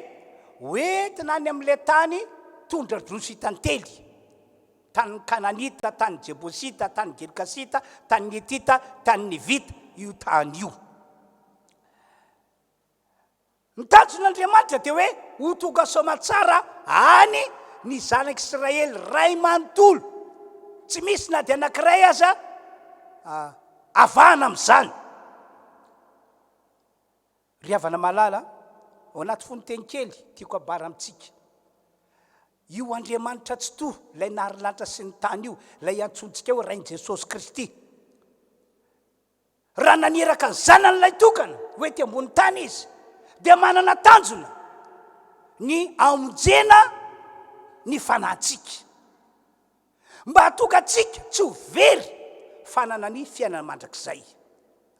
hoentina any amin'ilay tany tondra drosy tantely, tany kananita, tany jebosita, tany girikasita, tany netita, tany nevita, io tany io. Ny tanjon'Andriamanitra dia hoe ho tonga soma tsara any ny zanak'Israely ray manontolo, tsy misy na dia anankiray aza avana amin'izany. Ry havana malala ao anaty fonoteny kely tiako abara amintsika, io Andriamanitra tsy to ilay naharilanitra sy ny tany io, ilay antsontsika hoe Rain'i Jesosy Kristy, raha naniraka ny zanan'ilay tokana hoe ty ambony tany izy, dia manana tanjona ny amonjena ny fanahintsika, mba hatonga atsika tsy ho very fanana ny fiainana mandrakizay.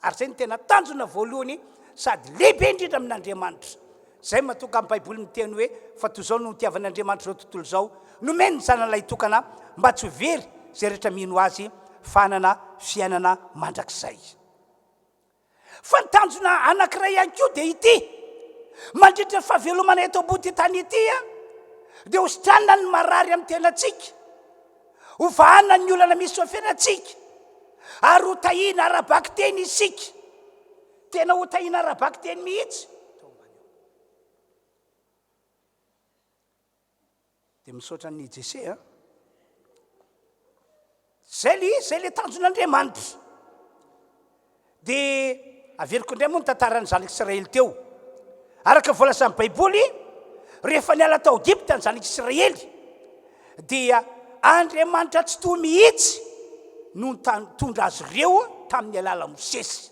Ary zay ny tena tanjona voalohany sady lehibe indrindra amin'Andriamanitra. Zay mahatonga amin'ny Baiboly miteny hoe fa toy izao no nitiavan'Andriamanitra zao tontolo izao, nomeny ny zanan'ilay tokana mba tsy ho very zay rehetra mino azy fanana fiainana mandrakizay. Fa ny tanjona anankiray ihany koa dia ity, mandritra ny fahavelomana eto ambony tany ity dia hositranina ny marary amin'ny tenatsika, ho vahana ny olana misy ao fiainatsika, ary ho tahina arabaky teny isika, tena ho tahina arabaky teny mihitsy. Dia misaotra ny Jese zay le tanjon'Andriamanitra. Dia averiko indray moa ny tantaran'ny zanak'Israely teo, araka voalasan'ny Baiboly, rehefa niala tao Egypta ny zanak'Israely dia Andriamanitra tsy to mihitsy no nitondra azy ireo tamin'ny alala Mosesy.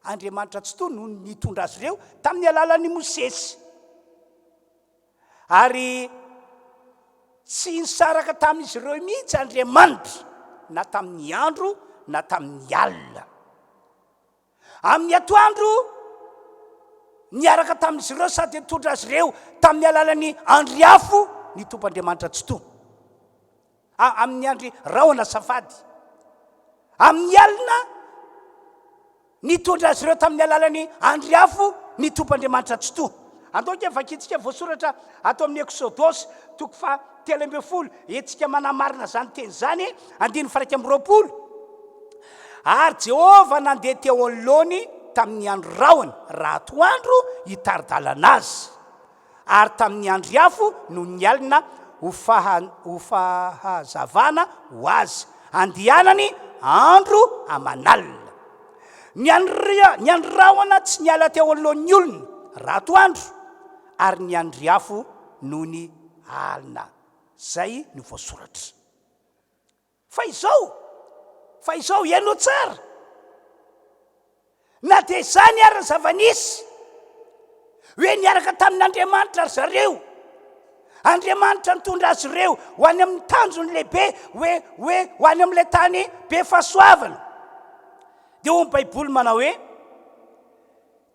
Andriamanitra tsy to no nitondra azy ireo tamin'ny alalan'ny Mosesy, ary tsy nisaraka tamin'izy ireo mihitsy Andriamanitra na tamin'ny andro na tamin'ny alina. Amin'ny atoandro niaraka tamin'izy ireo sady nitondra azy ireo tamin'ny alalan'ny andry afo ny tompoandriamanitra tsy to, amin'ny andry rahona safady. Amin'ny alina nitondra azy ireo tamin'ny alalan'ny andry afo ny tompoandriamanitra tsy to. Andoka vakitsika voasoratra ato amin'ny Exodosy 3:13 etsika manamarina zany teny zany 9:20. Ary Jehova nandeha teo anoloany tamin'ny andro rahona raha atoandro hitaridalana azy, ary tamin'ny andry afo no ny alina ho fahazavana ho azy, andehanany andro aman'alina. Ny andro rahona tsy niala teo anoloan'ny olona raha atoandro, ary ny andry afo no ny alina. Zay no voasoratra. Fa izao ianao tsara, na dia zany ary ny zava-nisy hoe niaraka tamin'Andriamanitra ry zareo, Andriamanitra nitondra azy ireo ho any amin'ny tanjony lehibe, hoe ho any amin'ilay tany be fahasoavana. Dia ho ny Baiboly manao hoe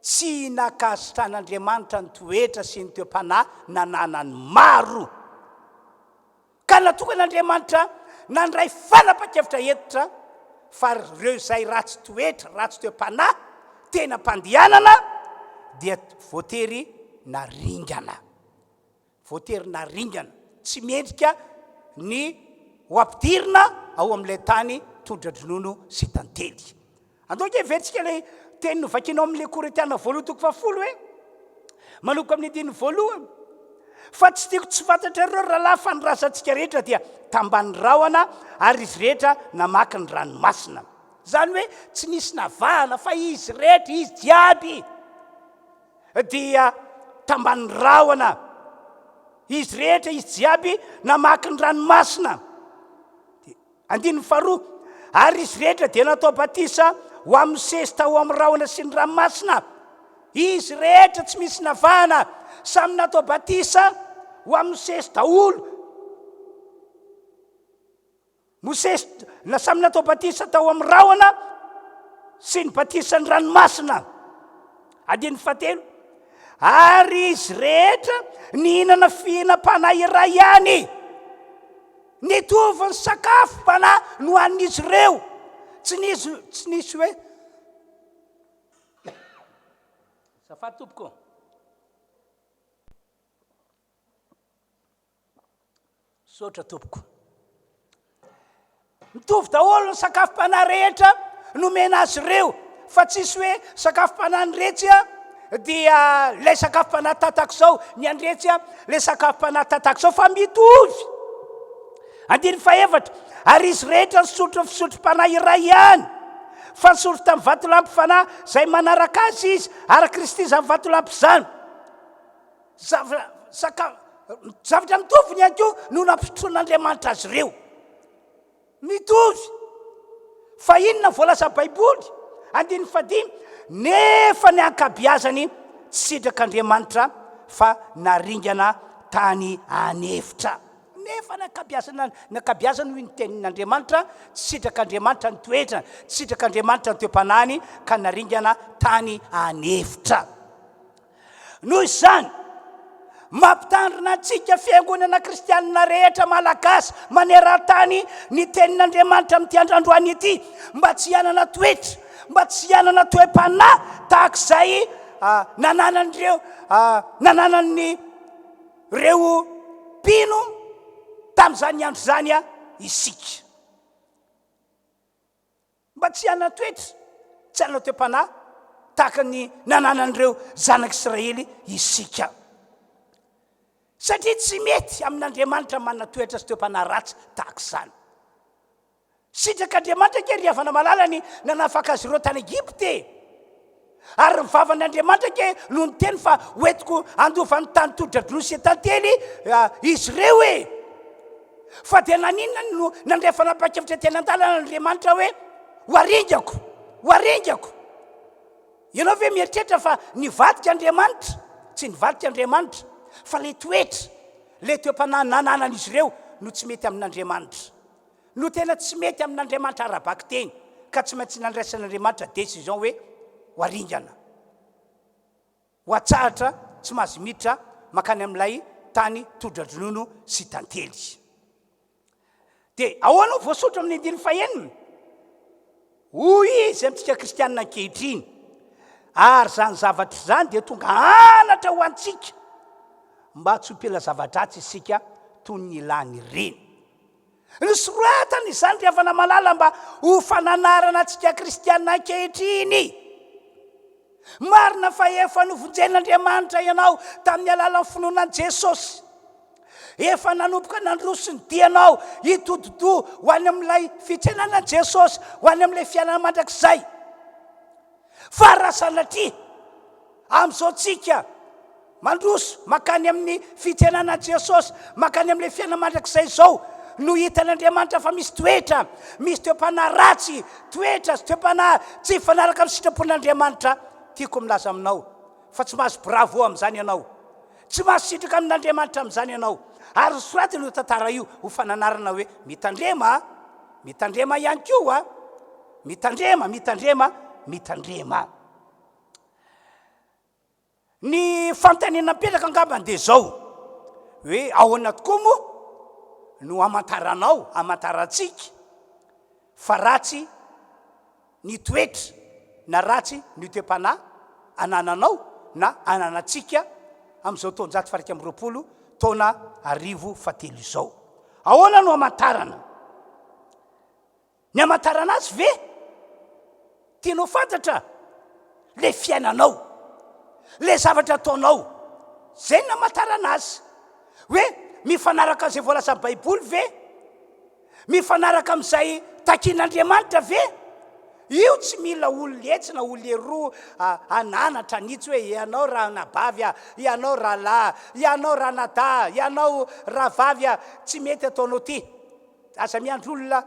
tsy nakasitran'Andriamanitra ny toetra sy ny toepanahy nananany maro, ka natokan'Andriamanitra nandray fanapa-kevitra hevitra fa ireo izay ratsy toetra, ratsy toepanahy, tena mpandehanana dia voatery naringana. Tsy mendrika ny ho ampidirina ao amin'ilay tany tondra-dronono sy tantely. Andoka vetrika ilay teny novakinao amin'ilay Korintiana 2:10 hoe manomboka amin'ny 1:1, fa tsy tiako tsy fantatra ireo rahalahy fa ny razantsika rehetra dia tambany rahona, ary izy rehetra namaky ny ranomasina. Zany hoe tsy nisy navahana fa izy rehetra, izy jiaby dia tambany rahona, izy rehetra, izy jiaby namaky ny ranomasina. 2:2, ary izy rehetra dia natao batisa ho amin'ny Mosesy tao amin'ny rahona sy ny ranomasina. Izy rehetra tsy misy navahana, samy natao batisa ho amin'ny Mosesy daholo. Mosesy samy natao batisa tao amin'ny rahona sy ny batisa ny ranomasina. 3:7, ary izy rehetra nihinana fihinam-panahy iray ihany, nitovy ny sakafo-panahy no hanin'izy ireo. Tsy nisy hoe safady tompoko, sotra tompoko mitovy daholo ny sakafom-panahy rehetra nomena azy ireo fa tsisy hoe sakafom-panahy ny retsy a dia lay sakafom-panahy tatako zao ny andretsy a lay sakafom-panahy tatako zao fa mitovy. Andiny faevatra ary izy rehetra nisotro fisotrom-panahy iray ihany fa nisotro tamin'ny vatolampy fanahy zay manaraka azy izy ary Kristy zany vatolampy zany zavatra mitovy ny anko no nampisotroan'Andriamanitra azy ireo mitovy. Fa inona voalaza baiboly andiny fadimy nefa ny ankabiazany tsy sidrak'Andriamanitra fa naringana tany anefitra. Nefa ny ankabiazany hoy ny tenin'Andriamanitra tsy sidrak'Andriamanitra ny toetrany tsy sidrak'Andriamanitra ny toe-panahiny ka naringana tany anefitra. Noho izany mampitandrina antsika fiangonana kristianina rehetra malagasy maneran-tany ny tenin'Andriamanitra amin'ity androandroany ity mba tsy hianana toetra mba tsy hianana toe-panahy tahak'izay nananany reo mpino tamin'izany andro zany a isika mba tsy hianana toetra tsy hianana toe-panahy tahaka ny nananan'ireo zanak'Israely isika. Satria tsy mety amin'Andriamanitra manana toetra sy toe-panahy ratsy tahaka izany. Sidrak'Andriamanitra ke ry havana malalany nanafaka azy ireo tany Egipte ary ny vavan'Andriamanitra ke no niteny fa hoentiko andova ny tany todradroa sy tantely izy ireo e. Fa dia naninona no nandray fanapa-kevitra teny an-dalan'Andriamanitra hoe hoaringako. Ianao ve mieritreritra fa nivadika Andriamanitra? Tsy nivadika Andriamanitra fa le toetra le toe-panahy nananan'izy ireo no tsy mety amin'Andriamanitra. No tena tsy mety amin'Andriamanitra arabaky teny ka tsy maintsy nandraisan'Andriamanitra décision hoe hoaringana hoatsahatra tsy mahazo miditra makany amin'ilay tany todradronono sy tantely. Dia ahoana no voasotro amin'ny andiny fahenina hoy izy amintsika kristianina ankehitriny ary zany zavatra zany dia tonga anatra ho antsika mba tsy hompela zava-dratsy isika toy ny ilany ireny. Nosoratana izany ry havana malala mba ho fananarana antsika kristianina ankehitriny. Marina fa efa novonjen'Andriamanitra ianao tamin'ny alalan'ny finoanan'i Jesosy. Efa nanomboka nandroso ny dianao hitododo ho any amin'ilay fitsenanan'i Jesosy ho any amin'ilay fiainana mandrakizay. Fa raha sanatria amin'izao tsika mandroso makany amin'ny fitsenanan'i Jesosy makany amin'ilay fiainana mandrakizay izao no hitan'Andriamanitra fa misy toetra misy toe-panahy ratsy toetra sy toe-panahy tsy fanaraka amin'ny sitrapon'Andriamanitra tiako milaza aminao fa tsy mahazo bravo amin'izany ianao tsy mahazo sitraka amin'Andriamanitra amin'izany ianao ary soratiny ho tantara io ho fananarana hoe mitandrema ihany koa a mitandrema. Ny fanontaniana mipetraka angambany dia zao hoe ahoana tokoa moa no amantarantsika fa ratsy ny toetra na ratsy ny toe-panahy anananao na ananatsika amin'izao taonjato farika amby roapolo taona 2013 izao. Ahoana no amantarana? Ny amantarana azy ve tianao fantatra le fiainanao le zavatra ataonao zay ny amantarana azy hoe mifanaraka amin'izay voalaza ny baiboly ve mifanaraka amin'izay takian'Andriamanitra ve io tsy mila ololetsy na ololeroa ananatra nitsy hoe ianao raha nabavy a ianao raha lahy ianao raha nada ianao raha vavy a tsy mety ataonao ty aza miandro olona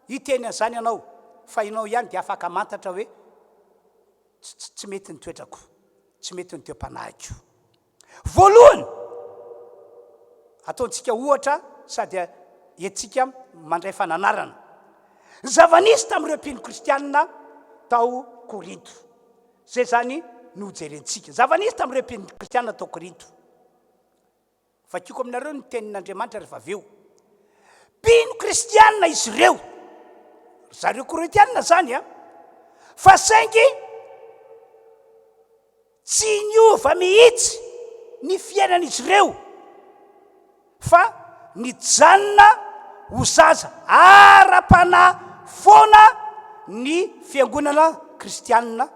hiteny an'izany ianao fa ianao ihany dia afaka mantatra hoe tsy mety ny toetrako tsy mety ny toe-panahiko. Voalohany ataontsika ohatra sady etsika mandray fananarana zava-nisy tamin'ireo mpino kristianina tao Korinto zay zany no jerentsika zava-nisy tamin'ireo mpino kristianina tao Korinto vakiko aminareo ny tenin'Andriamanitra rehefa aveo mpino kristianina izy ireo zareo korintianina zany a fa saingy tsy niova mihitsy ny fiainan'izy ireo fa ny janona ho zaza ara-pana foana ny fiangonana kristianina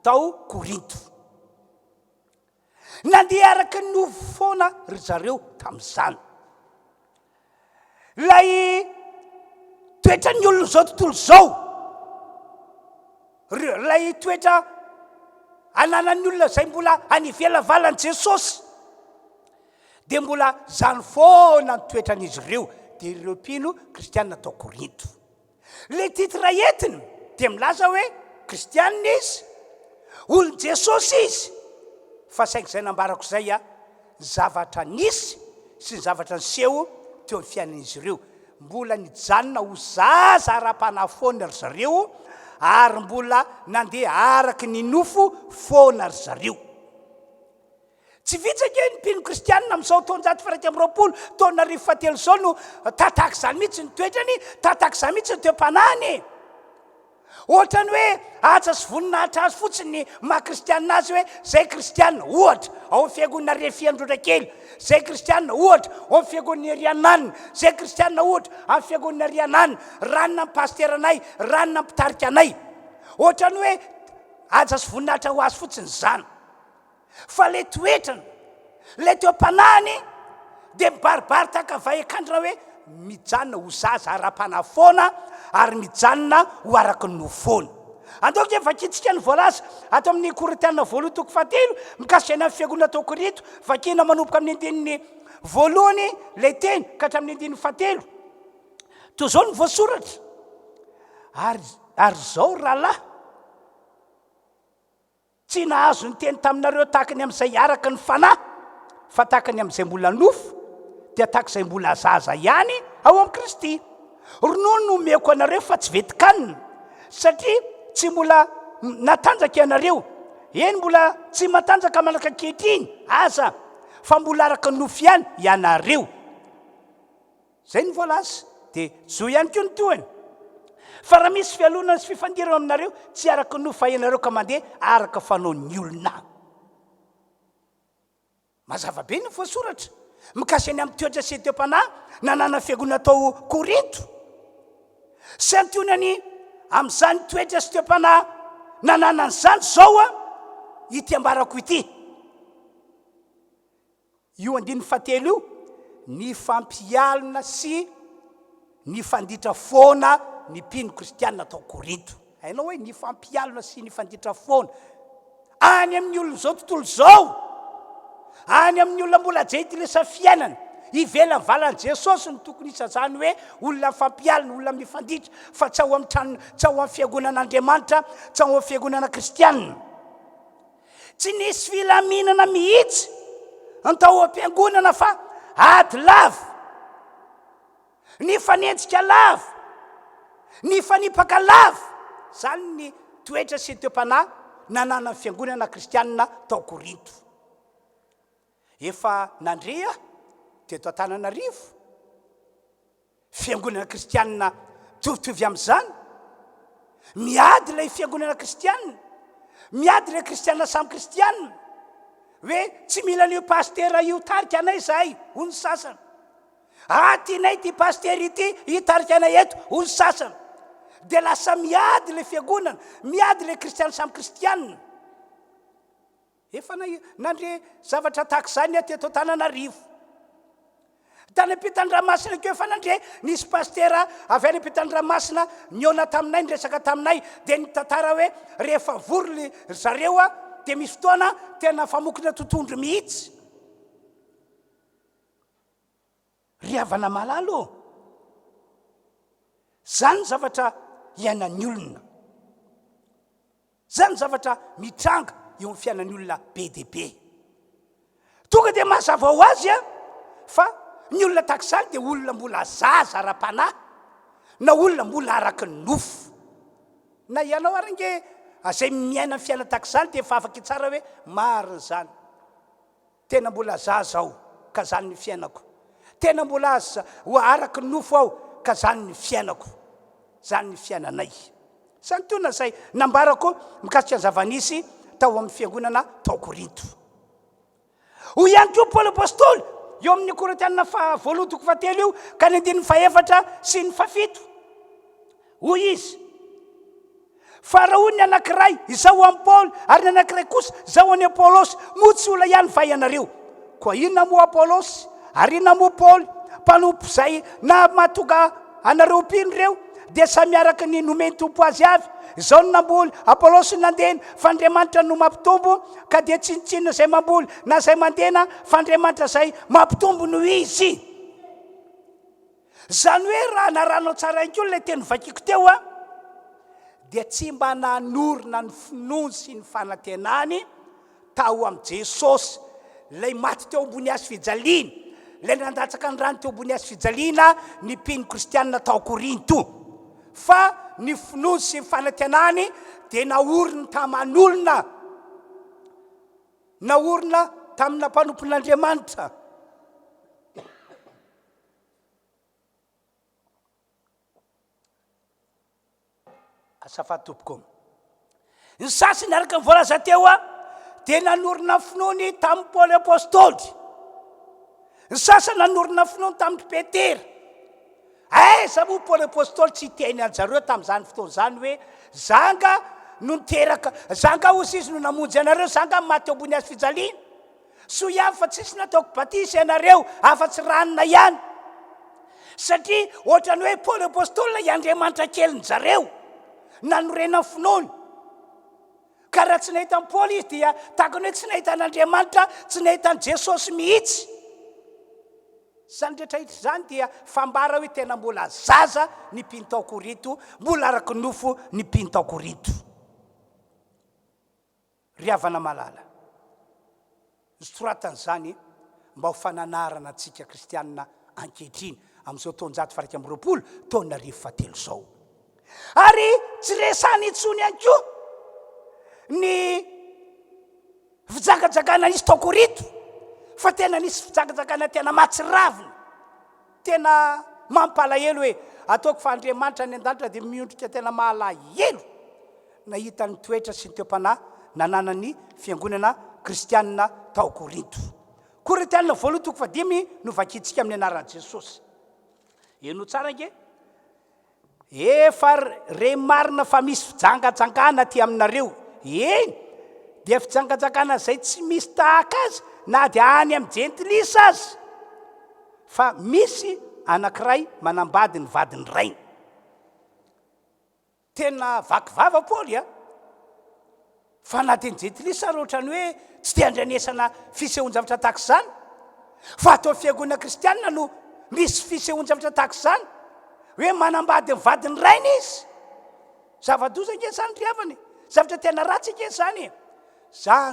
tao Korinto. Nandeha araka ny ovo foana ry zareo tamin'izany. Lay toetra ny olona zao tontolo zao, lay toetra ananan'ny olona zay mbola any ivela valan'i Jesosy, dia mbola zany foana ny toetran'izy ireo, dia ireo mpino kristianina tao Korinto. Le titra entiny dia milaza hoe kristianina izy, olon Jesosy izy, fa saingy izay nambarako izay zavatra nisy sy ny zavatra niseho teo amin'ny fiainan'izy ireo. Mbola nijanona ho zaza ara-pana foana ry zareo, ary mbola nandeha araky ny nofo foana ry zareo. Tsy vitsaka ny mpino kristianina amin'izao taonjato faha 120 taona 2017 zao no tataka izany mihitsy ny toetrany, tataka izany mihitsy ny toe-panany. Ohatrany hoe atsa sy voninahitra azy fotsiny maha-kristianina azy hoe zay kristianina ohatra ao amin'ny fiangonana Refiandrora kely, zay kristianina ohatra ao amin'ny fiangonana Riananina, zay kristianina ohatra amin'ny fiangonana Riananina, ranona ny pasteranay, ranona ny mpitarika anay. Ohatrany hoe atsa sy voninahitra ho azy fotsiny zany. Fa le toetrany, le toe-panany dia mibaribary tahaka vahenkandrina hoe mijanona ho zaza ara-pana foana ary mijanona ho araky ny nofoana. Andao ke vakitsika ny voalaza ato amin'ny Korintianina 2:7 mikasika ny fiangonana tao Korinto, vakina manomboka amin'ny andininy 1 le teny ka hatramin'ny andininy 7. Toy izao ny voasoratra: ary zao rahalahy, tsy nahazo ny teny taminareo tahaka ny amin'izay araka ny fanahy, fa tahaka ny amin'izay mbola nofo, dia tahaka izay mbola zaza ihany ao amin'ny Kristy. Ronono no omeko anareo fa tsy vetikanina, satria tsy mbola natanjaka ianareo, eny mbola tsy matanjaka malaka ankehitriny aza, fa mbola araka ny nofo ihany ianareo. Zay ny voalaza. Dia zo ihany koa ny toany: fa raha misy fialonana sy fifandirana aminareo, tsy araka ny nofo fa ianareo ka mandeha araka fanaon'ny olona. Mazava be ny voasoratra mikasika ny amin'ny toetra sy toe-panahy nanana fiangonana tao Korinto. Sy antonany amin'izany toetra sy toe-panahy nanana an'izany zao ity ambarako ity. Io 7 io, ny fampialina sy ny fanditra foana ny mpino kristianina tao Korinto. Hainao hoe ny fampialina sy ny fanditra foana any amin'ny olona zao tontolo zao, any amin'ny olona mbola jety lesa fiainana, ivela ny valan'i Jesosy ny tokony isa zany hoe olona fampialina, olona mifanditra, fa tsy ao amin'ny trano, tsy ao amin'ny fiangonan'Andriamanitra, tsy ao amin'ny fiangonana kristianina. Tsy nisy filaminana mihitsy ny tao am-piangonana fa ady lava, ny fanenjika lava, ny fanipaka lava. Zany ny toetra sy toe-panahy nanana ny fiangonana kristianina tao Korinto. Efa nandrea teto Antananarivo, fiangonana kristianina mitovitovy amin'izany, miady ilay fiangonana kristianina, miady ilay kristianina samy kristianina, hoe tsy mila an'io pastera io tarika anay zahay, hoy ny sasany. Tianay ty pastera ity hitarika anay eto, hoy ny sasany. Dia lasa miady ilay fiangonana, miady ilay kristianina samy kristianina. Efa nandre zavatra tahaka izany teto Antananarivo. Tany Ampitan-Dranomasina keo efa nandre nisy pastera avy any Ampitan-Dranomasina niona taminay, niresaka taminay, dia nitantara hoe rehefa vory zareo dia misy fotoana tena famokina totondro mihitsy. Ry havana malalo, zany zavatra iainan'ny olona, zany zavatra mitranga eo amin'ny fiainan'ny olona be dia be. Tonga dia mazava ho azy fa ny olona tahaka izany dia olona mbola zaza ara-panahy, na olona mbola araky ny nofo. Na ianao ary nge zay miaina ny fiaina tahaka izany dia efa afaka tsara hoe marina zany, tena mbola zaza aho ka zany ny fiainako, tena mbola ho araky ny nofo aho ka zany ny fiainako, zany ny fiainanay. Santonana zay nambarako mikasika ny zava-nisy tao amin'ny fiangonana tao Korinto. Ho ihany koa Paoly apôstôly eo amin'ny Korintianina voalohany toko fahatelo io ka ny andininy faefatra sy ny fafito hoy izy fa raha hoy ny anankiray izao amin'ny Paoly ary ny anankiray kosa izao any Apôlôsy moa tsy olona ihany va ianareo koa inona moa Apôlôsy ary inona moa Paoly mpanompo izay na mahatonga anareo mpino reo dia samy miaraka ny nomeny tompo azy avy izao no namboly Apôlôsy nandehany fa Andriamanitra no mampitombo ka dia tsinotsinona izay mamboly na izay mandehana fa Andriamanitra izay mampitombo no izy zany hoe raha naranao tsara inkolo ilay teny vakiko teo a dia tsy mba nanorona ny finoany sy ny fanantenany tao amin'i Jesosy lay maty teo ambony azy fijaliana lay nandatsaka ny rano teo ambony azy fijaliana ny mpino kristianina tao Korinto fa ny finoany sy ny fanantenany dia naorina taman'olona naorina tamina mpanompon'Andriamanitra asafatompoko ny sasiny araka ny voalaza teo a dia nanorina finoany tamin'ny Paoly apôstôly ny sasany nanorina finoany tamin'ny Petera aiza moa Paoly apôstôly tsy teny anjareo tamin'izany fotoan'izany hoe zanga no niteraka zanga ozy izy no namonjy anareo zanga maty eo ambony azy fijaliana so ihany fa tsisy nataoko batisy ianareo afa-tsy ranona ihany satria ohatrany hoe Paoly apôstôly Andriamanitra keliny zareo nanorena ny finoany ka raha tsy nahita ny Paoly izy dia tahakany hoe tsy nahita an'Andriamanitra tsy nahita ny Jesosy mihitsy zany rehetra hitra zany dia fambara hoe tena mbola zaza ny mpino tao Korinto mbola araky nofo ny mpino tao Korinto ry havana malala soratan'izany mba ho fananarana antsika kristianina ankehitriny amin'izao taonjato faraika amby roapolo taona arivo fahatelo zao ary tsy resany intsony ihany koa ny fijangajakana nisy tao Korinto fa tena nisy fijangajakana tena matsiravina tena mampalahelo hoe ataoko fa Andriamanitra ny an-danitra dia miondrika tena mahalahelo nahita ny toetra sy ny teom-panahy nananany fiangonana kristianina tao Korinto Korintianina voalohany toko fadimy no vakintsika amin'ny anaran'i Jesosy eno tsara nge efa re marina fa misy fijangajangana ty aminareo eny dia fijangajangana zay tsy misy tahaka azy na dia any amin'ny jentilisa azy fa misy anankiray manambady ny vadiny rainy tena vakivava Paoly a fa na dia ny jentilisa ary ohatrany hoe tsy dia andrenesana fisehoan-javatra tahaka izany fa atao fiangonana kristianina no misy fisehoan-javatra tahaka izany hoe manambady ny vadiny rainy izy zava-doza nge zany ry havany zavatra tena ratsy nge zany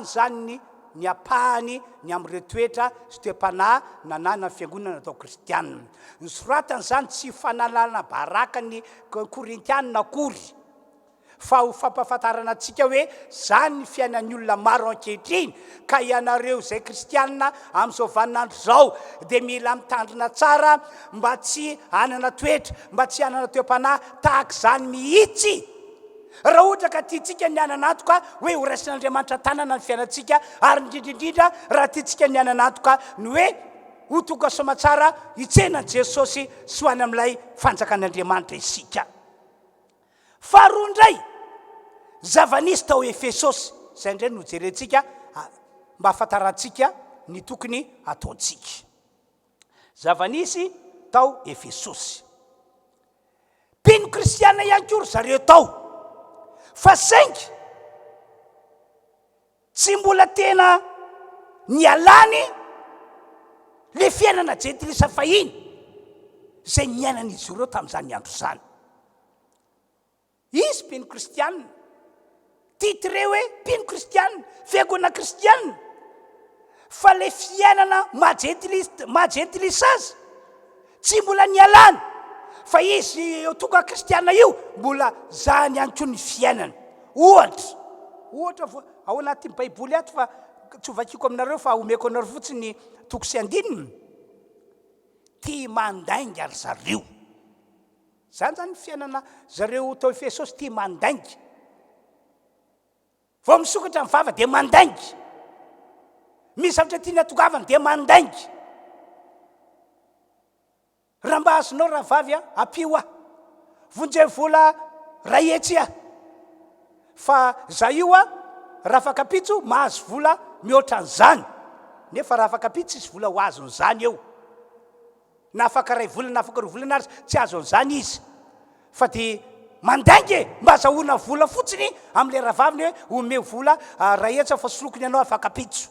zany ny apahany ny amin'ireo toetra sy toe-panahy nanana ny fiangonana atao kristianina ny soratany zany tsy fanalana baraka ny korintianina akory fa ho fampahafantarana antsika hoe zany ny fiainan'ny olona maro ankehitriny ka ianareo izay kristianina amin'izao vaninandro zao dia mila mitandrina tsara mba tsy hanana toetra mba tsy hanana toe-panahy tahaka izany mihitsy raha ohatra ka tiatsika ny ananatoka hoe ho raisin'Andriamanitra tanana ny fiainantsika ary indrindraindrindra raha tiatsika ny ananatoka ny hoe ho toka somatsara hitsenan'i Jesosy sy ho any amin'ilay fanjakan'Andriamanitra isika faharoa indray zava-nisy tao Efesosy izay indray no jerentsika mba hafantarantsika ny tokony ataontsika zava-nisy tao Efesosy mpino kristianina ihany koa ry zareo tao fa saingy tsy mbola tena ny alany le fiainana jentilisa fahiny zay niainan'izy ireo tamin'izany andro zany izy mpino kristianina titre hoe mpino kristianina fiangonana kristianina fa le fiainana mahajentilisa azy tsy mbola ny alany fa izy tonga kristianina io mbola zany ihany koa ny fiainana ohatra ao anatin'ny baiboly ato fa tsy hovakiko aminareo fa omeko anareo fotsiny toko sy andininy tia mandainga ry zareo zany zany fiainana zareo tao Efesosy tia mandainga vao misokatra mivava dia mandainga misy zavatra tiany atongavana dia mandainga raha mba azonao raha vavy a apio a vonjeny vola ray etsy a fa za io a raha afaka pitso mahazo vola mihoatra an'izany nefa raha afaka pitso isy vola ho azon'izany eo na afaka ray volana na afaka roa volana azy tsy azon'izany izy fa de mandaingy mba azahoana vola fotsiny am'le raha vaviny hoe ome vola ray etsy fa solokony ianao afaka pitso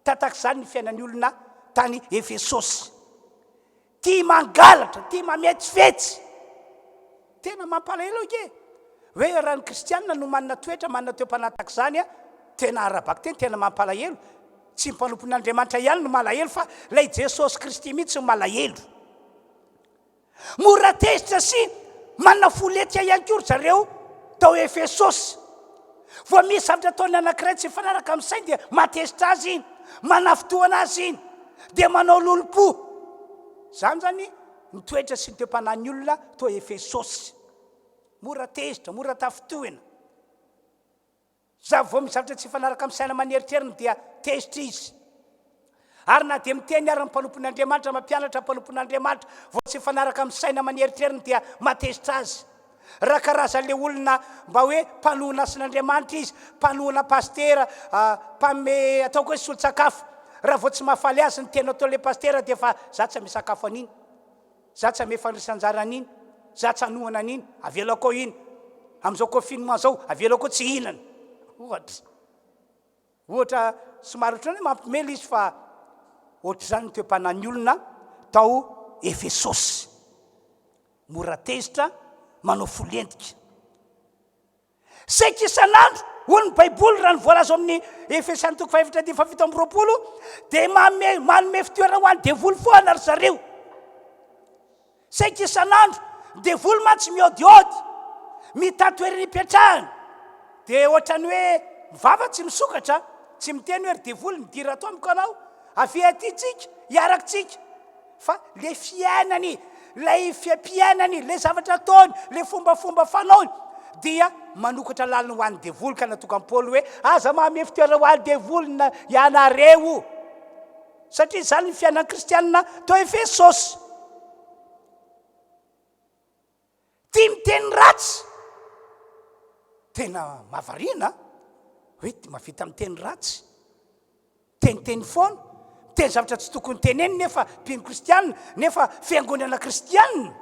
tatak'izany ny fiainan'ny olona tany Efesosy tia mangalatra tia mametsifetsy tena mampalahelo ke hoe raha ny kristianina no manana toetra manana toempanan-tak'izany a tena arabaky teny tena mampalahelo tsy mpanompon'Andriamanitra ihany no malahelo fa lay Jesosy Kristy mihitsy no malahelo mora tezitra sy manana foletsika ihany koa zareo tao Efesosy vao misy zavatra ataony anankiray tsy fanaraka amin'ny sainy dia matezitra azy iny manafitoana azy iny dia manao lolo-po zany zany nitoetra sy ny toepanan'ny olona tao Efesosy mora tezitra mora tafitohina za vao misy zavatra tsy fanaraka amin'ny saina maneritreeriny dia tezitra izy ary na dia miteny ary ny mpanompon'Andriamanitra mampianatra mpanompon'Andriamanitra vao tsy fanaraka amin'ny saina maneritreeriny dia matezitra azy raha karazan'le olona mba hoe mpanohana asin'Andriamanitra izy mpanohana pastera mpame ataoko hoe solon-tsakafo raha vao tsy mahafaly azy ny tena ataon'le pastera dia fa za tsy ame sakafo an'iny za tsy ame fanrisan-jara an'iny za tsy hanohana an'iny avelo akao iny am'izao confinement zao avelo akao tsy hinana ohatra somary ohatrany mampimely izy fa ohatra zany ny toepanan'ny olona tao Efesosy mora tezitra manao folentika saika isan'andro hoy ny baiboly raha ny voalaza amin'ny Efesiana 4:7-8 dia manome fitoerana ho an'ny devoly foana ry zareo saika isan'andro devoly mantsy miodiody mitatoeriny ipetrahany dia ohatrany hoe mivava tsy misokatra tsy miteny hoe ry devoly midira atao amiko anao aveatytsika hiarakitsika fa le fiainany lay fiampiainany le zavatra ataony le fombafomba fanaony dia manokatra lalina ho an'ny devoly ka natoka Paoly hoe aza mahame fitoerana ho an'ny devoly na ianareo satria zany ny fiainan'ny kristianina tao Efesosy tia miteny ratsy tena mahavariana hoe mavita miteny ratsy teniteny foana teny zavatra tsy tokony teneny nefa mpino kristianina nefa fiangonana kristianina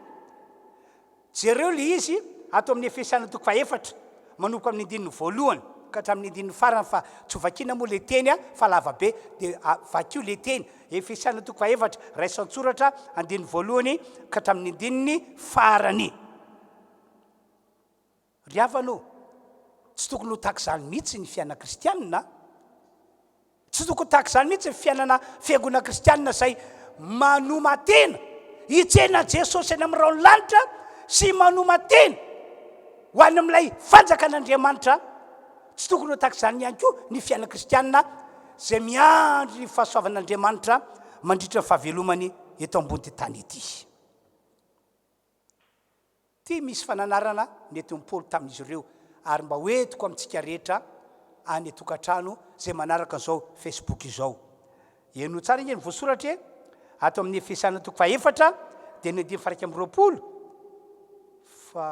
jereo le izy ato amin'ny Efesiana 4 manomboka amin'ny 1 ka hatramin'ny 1 farany fa tsy vakiana moa le teny a fa lava be dia vakio le teny Efesiana 4 raisan-tsoratra 1 ka hatramin'ny 1 farany ry havano tsy tokony ho tak'izany mihitsy ny fiainana kristianina tsy tokony tak'izany mihitsy ny fiainana fiangonana kristianina zay manomatena hitsena Jesosy eny amin'ny raony lanitra sy manomatena ho any amin'ilay fanjakan'Andriamanitra tsy tokony ho tak'izany ihany koa ny fiainana kristianina zay miandry ny fahasoavan'Andriamanitra mandritra ny fahavelomany eto ambony tany ety ty misy fananarana nety Paoly tamin'izy ireo ary mba hoetiko amintsika rehetra any tokantrano zay manaraka an'izao Facebook izao eno tsara ingeny voasoratra ato amin'ny Efesiana 4 dia ny 9:20 fa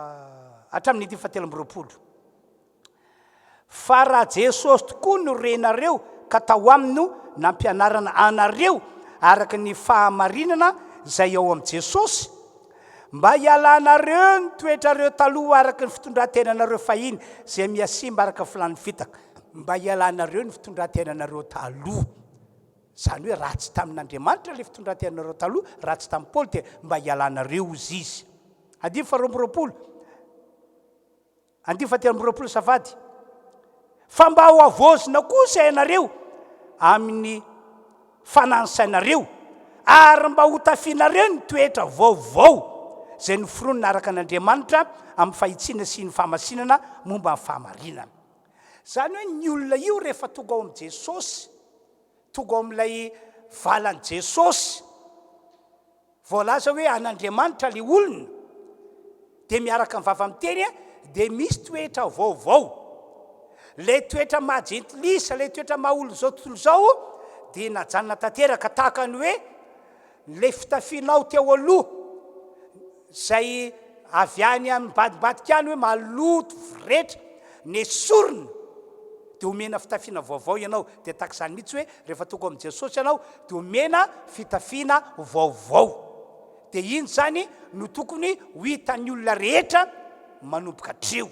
hatramin'ny 7:20 fa raha Jesosy tokoa no renareo ka tao amino nampianarana anareo araka ny fahamarinana zay ao amin'i Jesosy mba hialanareo ny toetrareo taloha araka ny fitondrantenanareo fahiny zay miasimba araka filany fitaka mba hialanareo ny fitondrantenanareo taloha zany hoe ratsy tamin'Andriamanitra le fitondrantenanareo taloha ratsy tamin'ny Paoly dia mba hialanareo ozy izy 2 safady fa mba ho avozina kosa ianareo amin'ny fanansainareo ary mba ho tafinareo ny toetra vaovao zay noforonina araka an'Andriamanitra amin'ny fahitsiana sy ny fahamasinana momba ny fahamarinana zany hoe ny olona io rehefa tonga ao amin'i Jesosy tonga ao amin'ilay valan'i Jesosy voalaza hoe an'Andriamanitra le olona dia miaraka mivava miteny dia misy toetra vaovao le toetra mahajentilisa le toetra mahaolo zao tontolo zao dia najanona tanteraka tahaka ny hoe le fitafianao teo aloha zay avy any amin'ny badibadika any hoe maloto rehetra ny sorona de omena fitafiana vaovao ianao de tak izany mihitsy hoe rehefa toko amin'i Jesosy ianao de omena fitafiana vaovao de iny zany no tokony ho hitan'ny olona rehetra manomboka hatreo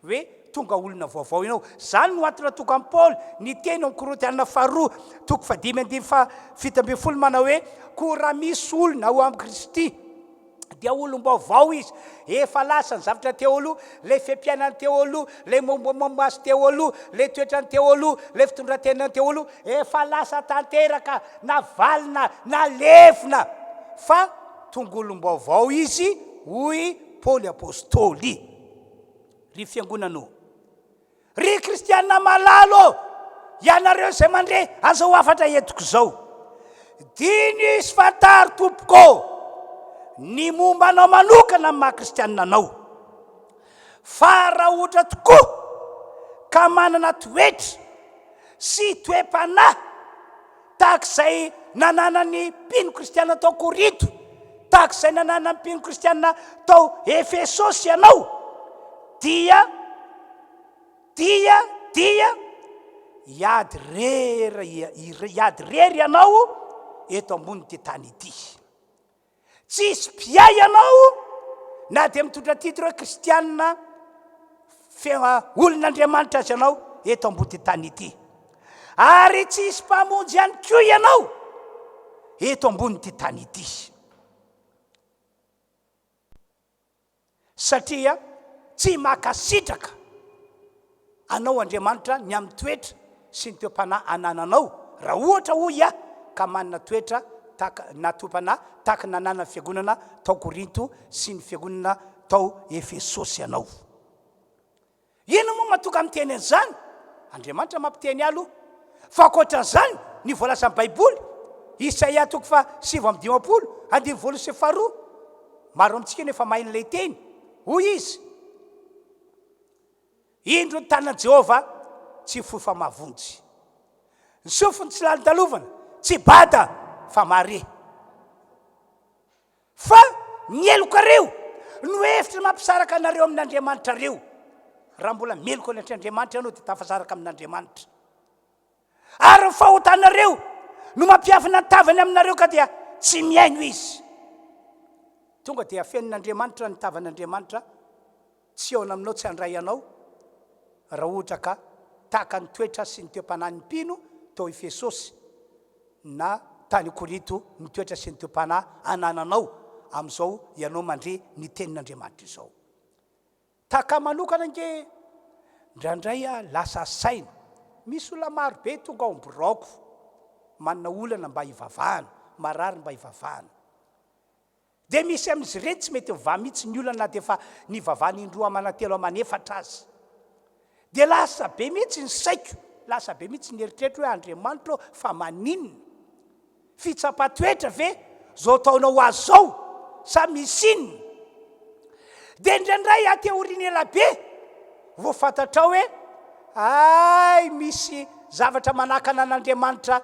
hoe tonga olona vaovao ianao. Zany no antony toko amin'ny Paoly ny teny amin'ny Korintiana 2:5-7 manao hoe koa raha misy olona ao amin'ny Kristy dia olom-baovao izy, efa lasa ny zavatra teo aloha, le fiampianany teo aloha, le mombamomba azy teo aloha, le toetrany teo aloha, le fitondrantenany teo aloha, efa lasa tanteraka na valina na lefina fa tonga olom-baovao izy hoy Paoly apôstôly. Ry fiangonanao, ry kristianina malalo, ianareo zay mandre azao afatra entiko zao, diny sy fantary tompoko ny momba anao manokana amin'ny maha-kristianina anao, fa raha ohatra tokoa ka manana toetra sy toe-panahy tahak'izay nananany mpino kristianina tao Korinto, tahak'izay nanana mpino kristianina tao Efesosy ianao, dia iady rery ianao eto ambony ty tany ity. Tsisy piay ianao na dia mitondra titre hoe kristianina olon'Andriamanitra azy ianao eto ambony ty tany ity, ary tsisy mpamonjy ihany koa ianao eto ambony ty tany ity, satria tsy makasitraka anao Andriamanitra ny amin'ny toetra sy ny toe-panahy anananao raha ohatra hoy ka manana toetra na toe-panahy tahaka nanana fiangonana tao Korinto sy ny fiangonana tao Efesosy ianao. Ino moa mahatonga miteny an'izany? Andriamanitra mampiteny aloha, fa ankoatran'izany ny voalaza amin'ny Baiboly Isaia 7:20-2, maro amintsika nefa mahay an'ilay teny, hoy izy: indro ny tanan Jehova tsy fohy fa mahavonjy, ny sofiny tsy lalin-dalovana, tsy bada fa mare. Fa mieloka reo no hevitra mampisaraka anareo amin'Andriamanitra reo. Raha mbola mieloka an'Andriamanitra ianao dia tafasaraka amin'Andriamanitra. Ary ny fahotanareo no mampiavana ny tavany aminareo ka dia tsy miaino izy. Tonga dia afen'Andriamanitra ny tavan'Andriamanitra tsy ao aminao, tsy handray anao raha ohatra ka tahaka ny toetra sy ny toe-panahy ny mpino tao Efesosy na tany Korinto ny toetra sy ny toe-panahy anananao amin'izao ianao mandre ny tenin'Andriamanitra izao. Tahaka manokana nge ndraindray lasa saina, misy olona maro be tonga ao am-borako manana olana mba hivavahana, marary mba hivavahana, dia misy amin'izy ireny tsy mety mivaha mihitsy ny olana na dia efa nivavahana indroa amanatelo amanefatra azy, dia lasa be mihitsy ny saiko, lasa be mihitsy ny eritreritro hoe Andriamanitra fa maninona, fitsapa-toetra ve zao taonao azy zao sa misy inona? Dia indraindray ateoriana ela be vao fantatrao hoe ay misy zavatra manakana an'Andriamanitra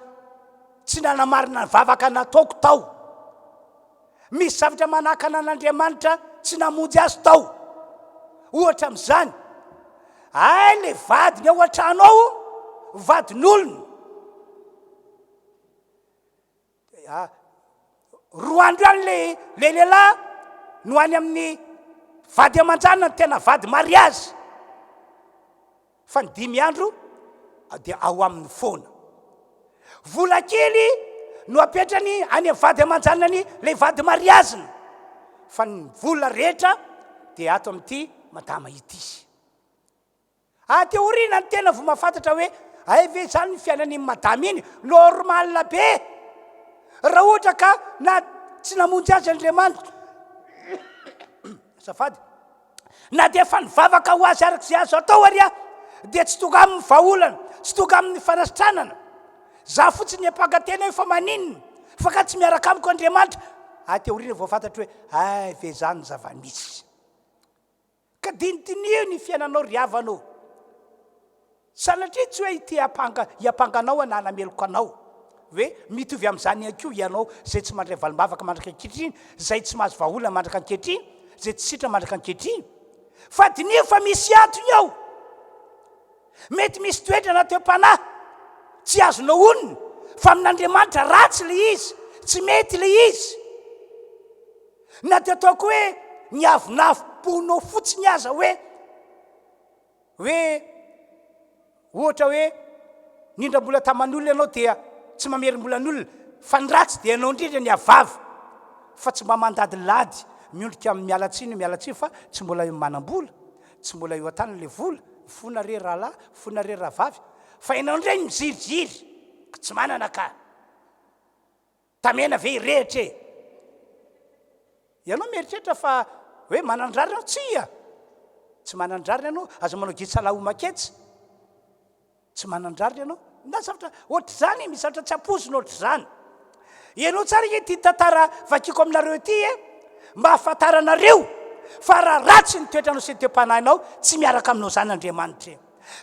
tsy nanamarina ny vavaka nataoko tao, misy zavatra manakana an'Andriamanitra tsy namonjy azy tao. Ohatra amin'izany, ay le vadiny ao an-trano ao, vadin'olona, roa andro any le lehilahy no any amin'ny vady aman-janona ny tena vady mariazy, fa ny 5 andro dia ao amin'ny foana. Vola kely no apetrany any amin'ny vady aman-janany le vady mariazina, fa ny vola rehetra dia ato amin'ity madama ity. Ateoriana ny tena vao mahafantatra hoe ay ve zany ny fiainany madama iny normal be, raha ohatra ka na tsy namonjy azy Andriamanitra safady, na dia efa nivavaka ho azy arak'izay azo atao ary dia tsy tonga amin'ny vahaolana, tsy tonga amin'ny fanasitranana, za fotsiny ampangatena efa maninona, fa ka tsy miaraka amiko Andriamanitra. Ateoriana vao fantatra hoe ay ve zany zava-misy, ka dinidinia ny fiainanao ry havanao, sanatria tsy hoe ity hiampanganao na hanameloka anao, hoe mitovy am'izany akio ianao zay tsy mandray valimbavaka mandraka ankehitriny, zay tsy mahazo vaolana mandraka ankehitriny, zay tsy sitra mandraka ankehitriny. Fa dinio fa misy antony ao. Mety misy toetra na toe-panahy tsy azonao onona, fa amin'Andriamanitra ratsy le izy, tsy mety le izy. Na te ataoko hoe ny avinavim-ponao fotsiny aza hoe ohatra hoe nindram-bola taman'olona ianao dia tsy mamerim-bolan'olona, fa ny ratsy dia ianao indrindra ny avavy, fa tsy mba mandadilady miondrika mialatsiny fa tsy mbola eo manam-bola, tsy mbola eo an-tany le vola, fona re rahalahy, fona re rahavavy, fa ianao indray miziriziry, tsy manana ka tamena ve irehitra e. Ianao mieritrehitra fa hoe manandrary ianao, tsy manandrary ianao, azo manao gitsalahomакetsy, tsy manandrary ianao. Na zavatra ohatr' zany, misy zavatra tsy ampozina ohatr' zany. Ianao tsara hoe ty tantara vakiko aminareo ity mba ahafantaranareo fa raha ratsy ny toetranao sy ny toe-panahinao, tsy miaraka aminao zany Andriamanitra.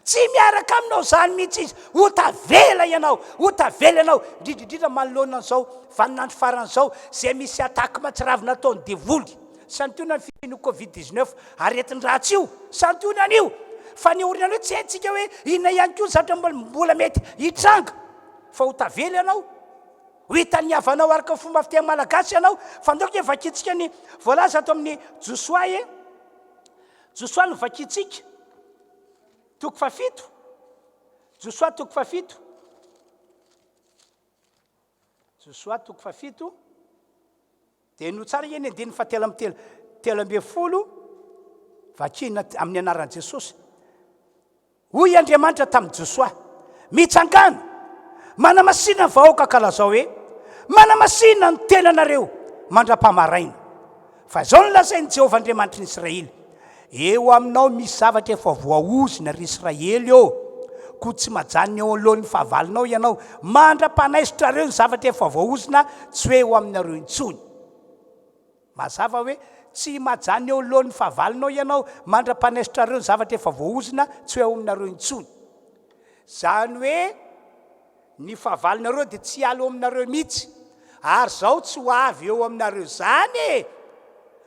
Tsy miaraka aminao zany mihitsy izy. Otavela ianao, otavela ianao, indrindrindrindra manoloana an'izao vaninandro faran'izao zay misy ataka matsiravina ataon'ny devoly. Santionany fisian'io Covid-19 aretin'ny ratsy io, santionany io. Fa ny orinanao tsy haintsika hoe inona ihany koa zavatra mbola mety hitranga, fa otavela ianao. Ho hitaniavanao araka fomba fiteny malagasy ianao, fa ndaoko vakitsika ny voalaza ato amin'ny Josoa Josoa no vakitsika toko fafito, Josoa toko fafito, Josoa toko fafito, dia no tsara eny andiny fa telo amby folo vakina amin'ny anaran'i Jesosy. Hoy Andriamanitra tamin'i Josoa, mitsangana manamasina ny vahoaka kalazao hoe manamasina ny tenanareo mandra-pamaraina, fa izao no lazain'i Jehovah Andriamanitra ny Israely, eo aminao misy zavatra efa voaozina ry Israely eo, ko tsy majany eo alohan'ny fahavalonao ianao mandra-panaisitra reo ny zavatra efa voaozina, tsy hoe eo aminareo intsony. Mazava hoe tsy majany eo alohan'ny fahavalonao ianao mandra-panaisitra reo ny zavatra efa voaozina, tsy hoe eo aminareo intsony. Zany hoe ny fahavalonareo dia tsy alo aminareo mihitsy, ary zao tsy ho avy eo aminareo zany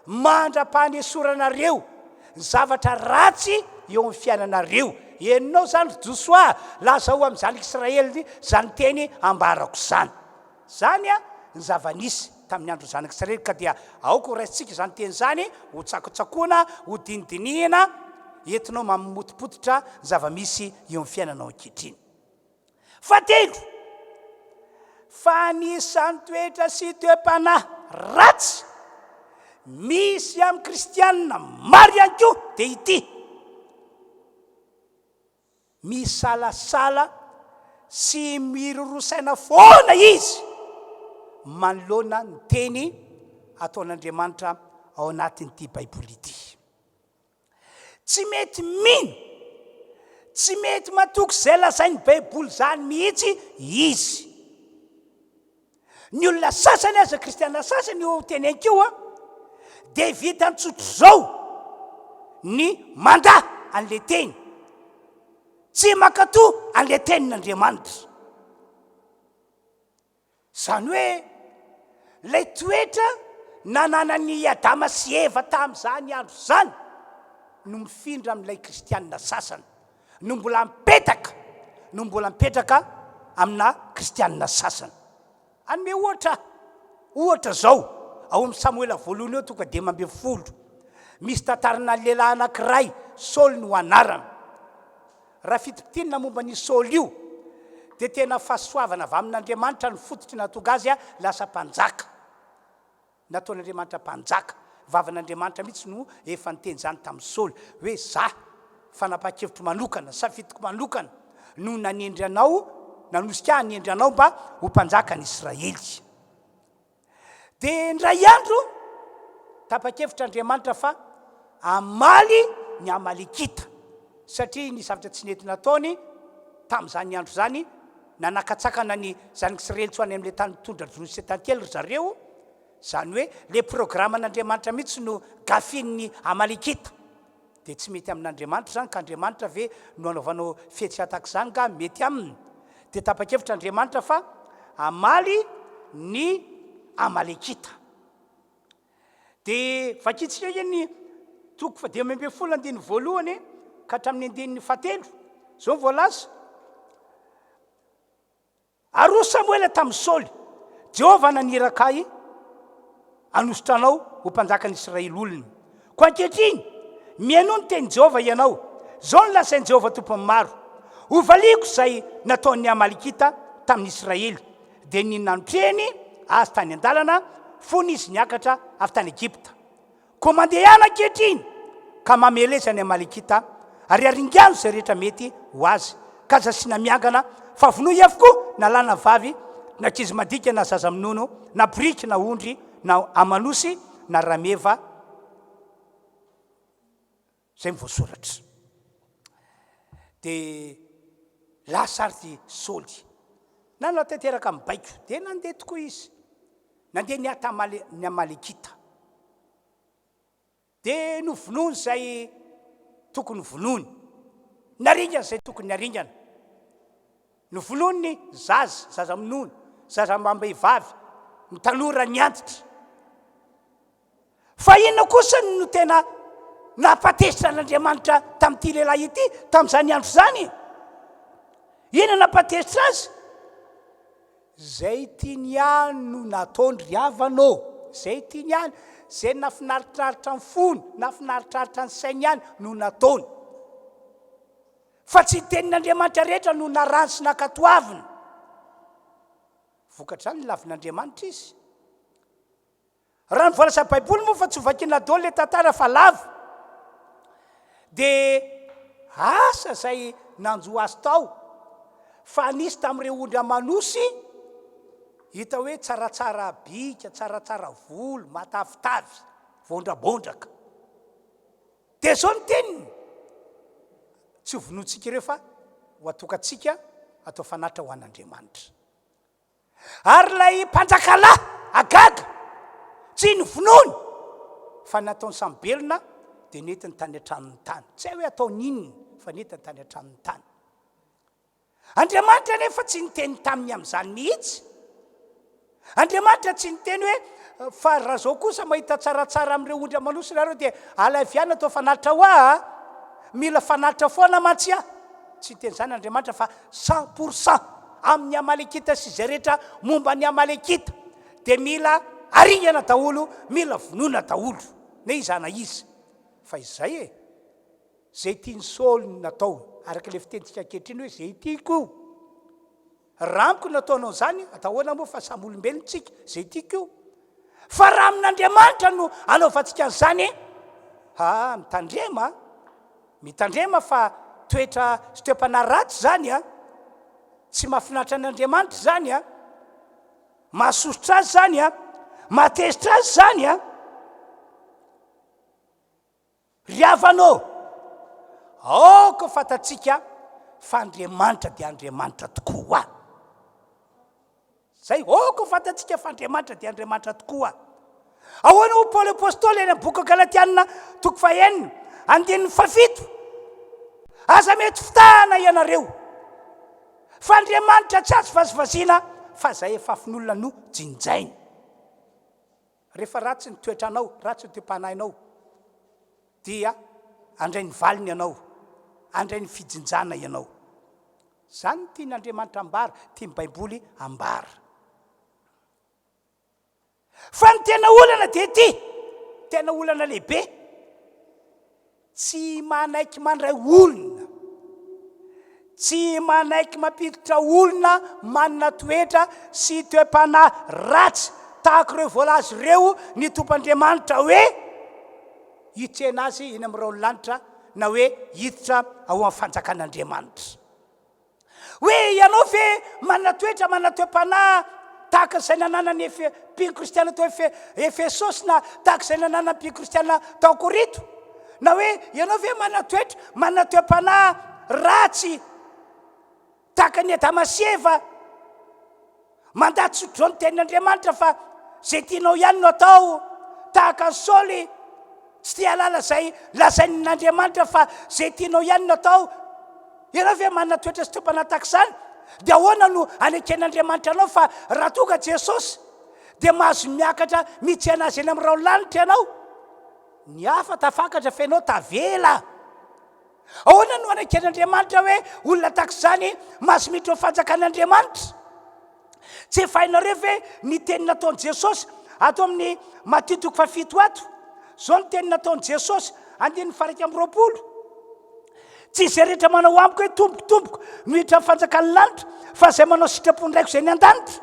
mandra-panesoranareo ny zavatra ratsy eo amin'ny fiainanareo. Enonao zany Josoa, lazao amin'ny zanak'Israely zany teny ambarako zany. Zany ny zava-nisy tamin'ny andro zanak'Israely, ka dia aoko raisitsika zany teny zany ho tsakotsakoana, ho dinidinihana, entinao mamotipototra zava-misy eo amin'ny fiainanao ankehitriny. Fatelo, fa nisan'ny toetra sy toe-panahy ratsy misy amin'ny kristianina maro ihany koa dia ity: misalasala sy mirorosaina foana izy manoloana ny teny ataon'Andriamanitra ao anatin'ity baiboly ity. Tsy mety mino, tsy mety matoky zay lazain'ny baiboly zany mihitsy izy. Ny olona sasany aza, kristianina sasany io tenenko dia vita ntsotro zao ny manda an'le teny, tsy makatoa an'le tenin'Andriamanitra. Zany hoe lay toetra nananan'ny Adama sy Eva tamin'izany andro zany no mifindra amin'ilay kristianina sasany, no mbola mipetraka amina kristianina sasany. Anome ohatra zao ao amin'ny Samoela voalohany eo tonga dia 12, misy tantarana lehilahy anankiray, Saoly no anarana. Raha fitipitinina momba ny Saoly io dia tena fahasoavana avy amin'Andriamanitra ny fototry natonga azy lasa mpanjaka, nataon'Andriamanitra mpanjaka. Vavan'Andriamanitra mihitsy no efa niteny zany tamin'ny Saoly hoe zah fanapa-kevitro manokana, safidiko manokana no nanendry anao, nanosika hanendry anao mba ho mpanjaka ny Israely. Dia ndray andro tapa-kevitr'Andriamanitra fa amaly ny Amalekita, satria ny zavatra tsy nety nataony tamin'izany andro zany, nanakatsakana ny zanak'Israely tsoany amin'ilay tany tondra Jonisy tantely ry zareo. Zany hoe le programan'Andriamanitra mihitsy no gafin'ny Amalekita, dia tsy mety amin'Andriamanitra zany, ka Andriamanitra ve no anaovanao fetsy ataka zany ka mety aminy. Dia tapa-kevitr'Andriamanitra fa amaly ny amalekita. Dia vakitsika eny toko fa 12 voalohany ka hatramin'ny 17 zao ny voalaza. Aro Samuela tamin'ny Saoly, Jehova naniraka anositra anao ho mpanjaka ny Israely olona. Ko ankehitriny mihaino ny teny Jehova ianao, zao ny lasain'i Jehova tompony maro, ho valiko izay nataon'ny amalekita tamin'ny Israely, dia ny nanotreny azy tany an-dalana fony izy niakatra avy tany Egypta. Ko mandeha ihany ankehitriny ka mameleza ny amalekita ary aringano izay rehetra mety ho azy, ka zasina miangana fa vonoy avokoa na lahy na vavy, na ankizy madika na zaza minono, na biriky na ondry, na amanosy na rameva. Zay mivoasoratra. Dia lasary Saoly nanao tanteraka amin'ny baiko, dia nandeha tokoa izy, nandeha niata ny amalekita, dia novonony izay tokony vonony, naringana izay tokony naringana, novonony ny zaza minono, zaza mambehivavy, ny tanora ny antitra. Fa inona kosa no tena napatesitra n'Andriamanitra tamin'ity lehilahy ity, tamin'izany andro zany? Inona napatesitra azy? Zay tiany ihany no nataony ry havanao, zay tiany ihany, zay nafinaritraritra ny fony, nafinaritraritra ny sainy ihany no nataony. Fa tsy tenin'Andriamanitra rehetra no narano sy nakatoavina. Vokatra ny lavin'Andriamanitra izy. Raha ny voalaza Baiboly moa fa tsy vakiana daholo le tantara fa lava. Dia asa izay nanjo azy tao, fa nisy tamin'ireo ondry amanosy, hita hoe tsaratsara bika, tsaratsara volo, matavitavy, vondrabondraka. Dia zao ny teniny, tsy ho vonoantsika ireo fa ho atokantsika atao fanatra ho an'Andriamanitra. Ary ilay mpanjakalahy Agaga, tsy novonony fa nataony sambelona, dia nentiny tany an-tranony tany. Tsy hay hoe ataony inona fa nentiny tany an-tranony tany. Andriamanitra nefa tsy niteny taminy amin'izany mihitsy. Andriamanitra tsy niteny hoe fa raha zao kosa mahita tsaratsara amin'ireo ondry amanosy nareo dia alaviana atao fanatitra ho aho, mila fanatitra foana mantsy aho. Tsy teny izany Andriamanitra fa 100% amin'ny amalekita sy izay rehetra momba ny amalekita dia mila aringana daholo, mila vonona daholo. Ne izana izy. Fa izay zay tiany Saoly natao, araka le fitentsika ankehitriny hoe zay tiako. Raha amiko nataonao izany, atahoana moa fa samy olombelontsika, zay tiako. Fa raha amin'Andriamanitra no anaovantsika an'izany, mitandrema fa toetra sy toe-panahy ratsy zany, tsy mahafinaritra an'Andriamanitra zany, mahasosotra azy zany, matezitra azy zany, ry havanao, aoko fantatsika fa Andriamanitra dia Andriamanitra tokoa. Zay, aoko fantatsika fa Andriamanitra dia Andriamanitra tokoa. Ahoana ho Paoly apôstôly eny amin'ny boky Galatiana toko 4, andininy 7. Aza mety fitahana ianareo. Fa Andriamanitra tsy azo vazivaziana, fa zay efa afin'olona no jinjainy. Rehefa ratsy ny toetranao, ratsy ny toe-panahinao, dia andray ny valiny ianao, andray ny fijinjana ianao. Zany no tian'Andriamanitra ambara, tia ny Baiboly ambara. Fa ny tena olana dia ty, tena olana lehibe, tsy manaiky mandray olona, tsy manaiky mampiditra olona manana toetra sy toe-panahy ratsy, tahaka ireo voalaza ireo ny tompon'Andriamanitra hoe hitsena azy eny amin'ny raolanitra, na hoe hiditra ao amin'ny fanjakan'Andriamanitra. Hoe ianao ve manana toetra, manana toe-panahy tahaka izay nanana ny mpino kristiana tao Efesosy, na tahaka izay nanana mpino kristiana tao Korito? Na hoe ianao ve manana toetra, manana toe-panahy ratsy tahaka ny Adamasieva, mandatsy ny tenin'Andriamanitra fa zay tianao ihany no atao, tahaka ny Saoly tsy tia halala zay lazain'Andriamanitra fa zay tianao ihany no atao. Ianao ve manana toetra sy toe-panahy tahaka izany? dia ahoana no aneken'Andriamanitra anao fa raha tonga Jesosy dia mahazo miakatra mitsena azy eny amin'irao lanitra ianao. Ny hafa tafakatra fa ianao tavela. Ahoana no aneken'Andriamanitra hoe olona tak'izany mahazo miditra ao fanjakan'Andriamanitra? Tsy efa hainareo ve ny teny nataon'i Jesosy ato amin'ny Matthieu 7 zao ny teny nataon'i Jesosy 9:20. Tsy izay rehetra manao amiko hoe tombokotomboko no hiditra amin'ny fanjakan'ny lanitra, fa izay manao sitrapony raiko izay ny an-danitra.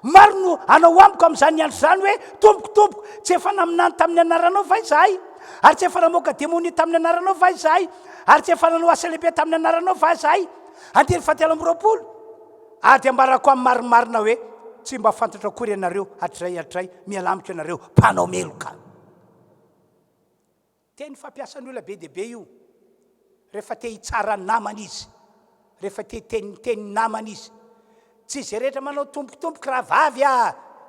Maro no anao amiko amin'izany andro izany hoe tombokotomboko, tsy efa naminany tamin'ny anaranao va izahay, ary tsy efa namoaka demonia tamin'ny anaranao va izahay, ary tsy efa nanao asa lehibe tamin'ny anaranao va izahay. 9:20. Dia ambarako amin'ny marimarina hoe tsy mba fantatra akory ianareo hatray mialamiko ianareo mpanao meloka. Teny fampiasan'ny olona be dia be io. Rehefa te hitsara ny namana izy, rehefa te teny namana izy, tsy izay rehetra manao tombokotomboka raha vavy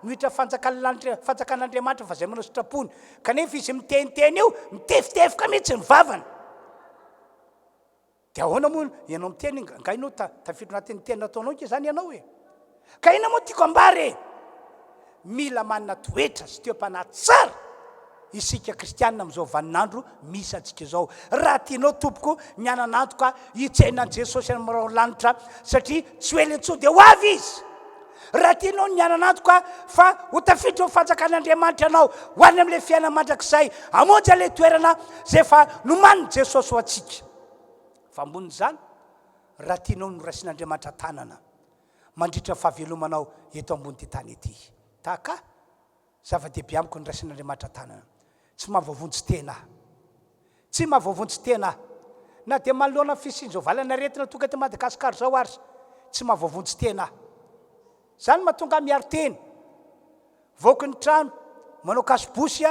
nohitra fanjakan'Andriamanitra fa izay manao sitrapony, kanefa izy miteniteny io mitefitefika mihitsy ny vavany. Dia ahoana moa ianao miteny ngainao tafiditra anatin'ny teny nataonao ke zany ianao e? Ka ina moa tiako ambary? Mila manana toetra sy toepanahy tsara isika kristianina amin'izao vaninandro misy antsika izao. Raha tianao tompoko miananantoka hitsenan Jesosy amin'irao lanitra satria tsy ho ela intsony dia ho avy izy. Raha tianao miananantoka fa ho tafiditra ho fanjakan'Andriamanitra ianao ho any amin'ilay fiainana mandrakizay, hamonjy ilay toerana izay efa nomaniny Jesosy ho antsika. Fa ambony izany, raha tianao noraisin'Andriamanitra tanana mandritra fahavelomanao eto ambony tany ety. Tahaka zava-dehibe amiko ny raisin'Andriamanitra tanana. Tsy mahavoavontsy tena. Tsy mahavoavontsy tena. Na dia manoloana fisinjovalana aretina tonga eto Madagasikara zao ary tsy mahavoavontsy tena. Zany mahatonga miaro teny. Voky ny trano, manao kasibosy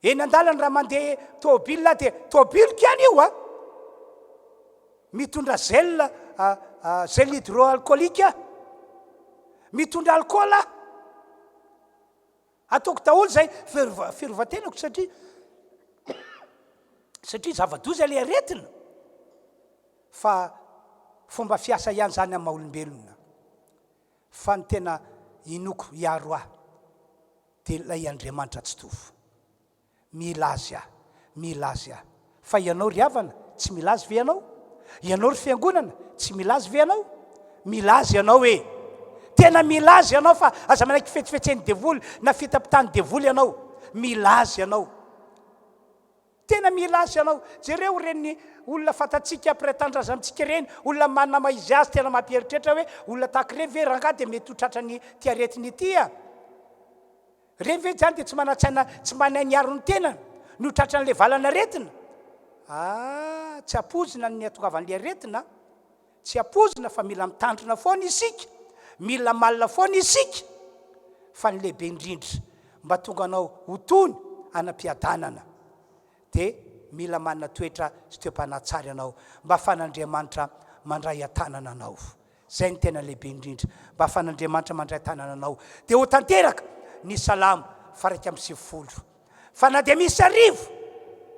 eny an-dalana raha mandeha tômôbila dia tômôbilika ihany io mitondra gel hydroalcoolique, mitondra alcool ataoko daholo zay firovatenako satria zava-doza ilay aretina. Fa fomba fiasa ihany zany amin'ny maha-olombelona. Fa ny tena inoko hiaro dia ilay Andriamanitra tsy tovy. Milazy fa ianao ry havana tsy milazy ve ianao? Ianao ry fiangonana tsy milazy ve ianao? Milazy ianao e. Tena milazy ianao fa aza manaiky fetsifetseny devoly na fitapitany devoly ianao. Milazy ianao. Tena milazy ianao. Jereo reny olona fatatsika ampiray-tanindrazana amintsika reny, olona manana maizy azy tena mampieritreritra hoe olona tahaka ireny ve rangahy dia mety ho tratrany ty aretiny ity reny ve zany dia tsy manatsaina, tsy manay niaro ny tenany no tratran'ilay valana aretina. Tsy apozina ny atongavan'ilay aretina, tsy apozina fa mila mitandrina foana isika, mila malina foana isika. Fa ny lehibe indrindra mba tonga anao ho tony anam-piadanana dia mila manana toetra sy toepanahy tsara ianao mba ahafahan'Andriamanitra mandray an-tanana anao. Zay ny tena lehibe indrindra, mba ahafahan'Andriamanitra mandray an-tanana anao dia ho tanteraka ny salamo 1:20. Fa na dia misy 1000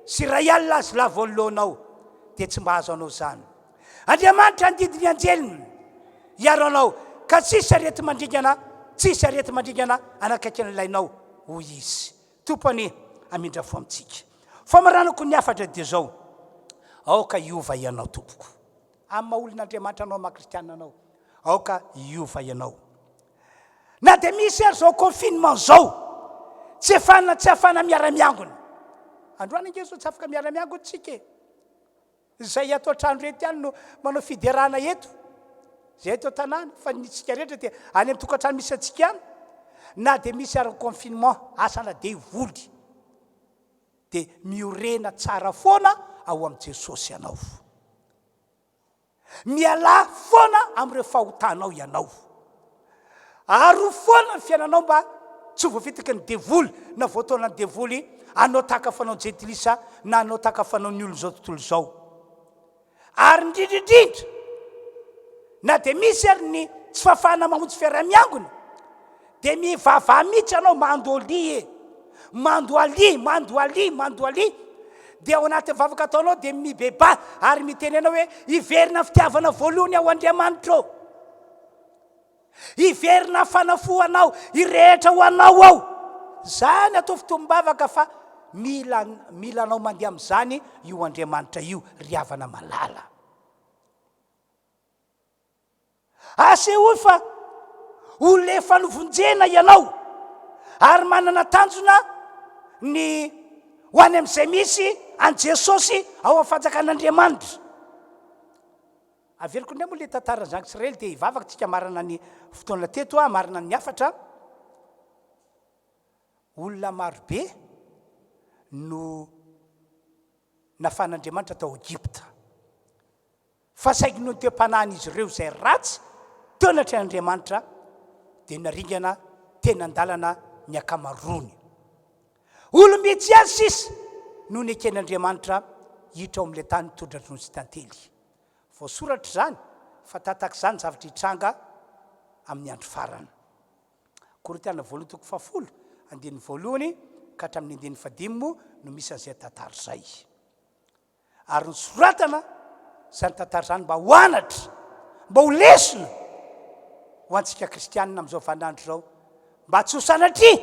sy 1 alina azy lava alohanao dia tsy mahazo anao zany. Andriamanitra andidiny anjeliny hiaro anao ka tsisy arety mandringana anakaiky an'ilainao ho izy. Tompony amindra fo amintsika. Fa maranako ny afatra dia zao, aoka hiova ianao tompoko. Amin'ny maha-olon'Andriamanitra anao maha-kristianina anao, aoka hiova ianao. Na dia misy ary zao confinement zao, tsy afana miara-miangona. Androany ange zao tsy afaka miara-miangona tsika e. Zay atao trano rehetra ihany no manao fiderana eto. Zay atao tanàna fa nitsika rehetra dia any amin'ny tokantrano misy antsika ihany. Na dia misy ary confinement asana dia hivoly. Dia miorena tsara foana ao amin'i Jesosy ianao. Miala foana amin'ireo fahotanao ianao. Aro foana ny fiainanao mba tsy ho voafitiky ny devoly na voataona ny devoly anao tahaka fanao jetilisa na anao tahaka fanao ny olona zao tontolo zao. Ary indrindraindrindra na dia misy ary ny tsy fahafahana mamonjy fiara-miangona dia mivavah mihitsy anao mandoaly dia ao anaty vavaka ataonao dia mibeba ary mitenena hoe iverina fitiavana voalohany ao Andriamanitra ao, iverina fanafoanao irehetra ho anao ao. Zany atao fitombavaka fa mila anao mandeha amin'izany io Andriamanitra io ry havana malala. Asehoy fa ho le fanovonjena ianao ary manana tanjona ny ho any amin'izay misy an Jesosy ao amin'ny fanjakan'Andriamanitra. Aveliko indray moa le tantaran'ny zanaka Israely dia hivavaka tsika marana ny fotoana teto marina ny afatra. Olona marobe no nafan'Andriamanitra tao Egypta, fa saingy no teom-panahin'izy ireo izay ratsy teo anatrany Andriamanitra dia naringana tena andalana ny akamarony. Olo-mitsy azy sisa no ny eken'Andriamanitra hiditra ao amin'ilay tany mitondra rono sy tantely. Voasoratra izany fa tatak'izany zavatra hitranga amin'ny andro farany. Korintiana 2:10 andininy 1 ka hatramin'ny 5 no misy an'izay tantara izay. Ary nysoratana izany tantara izany mba ho anatra, mba ho lesona ho antsika kristianina amin'izao vaninandro izao, mba tsy ho sanatria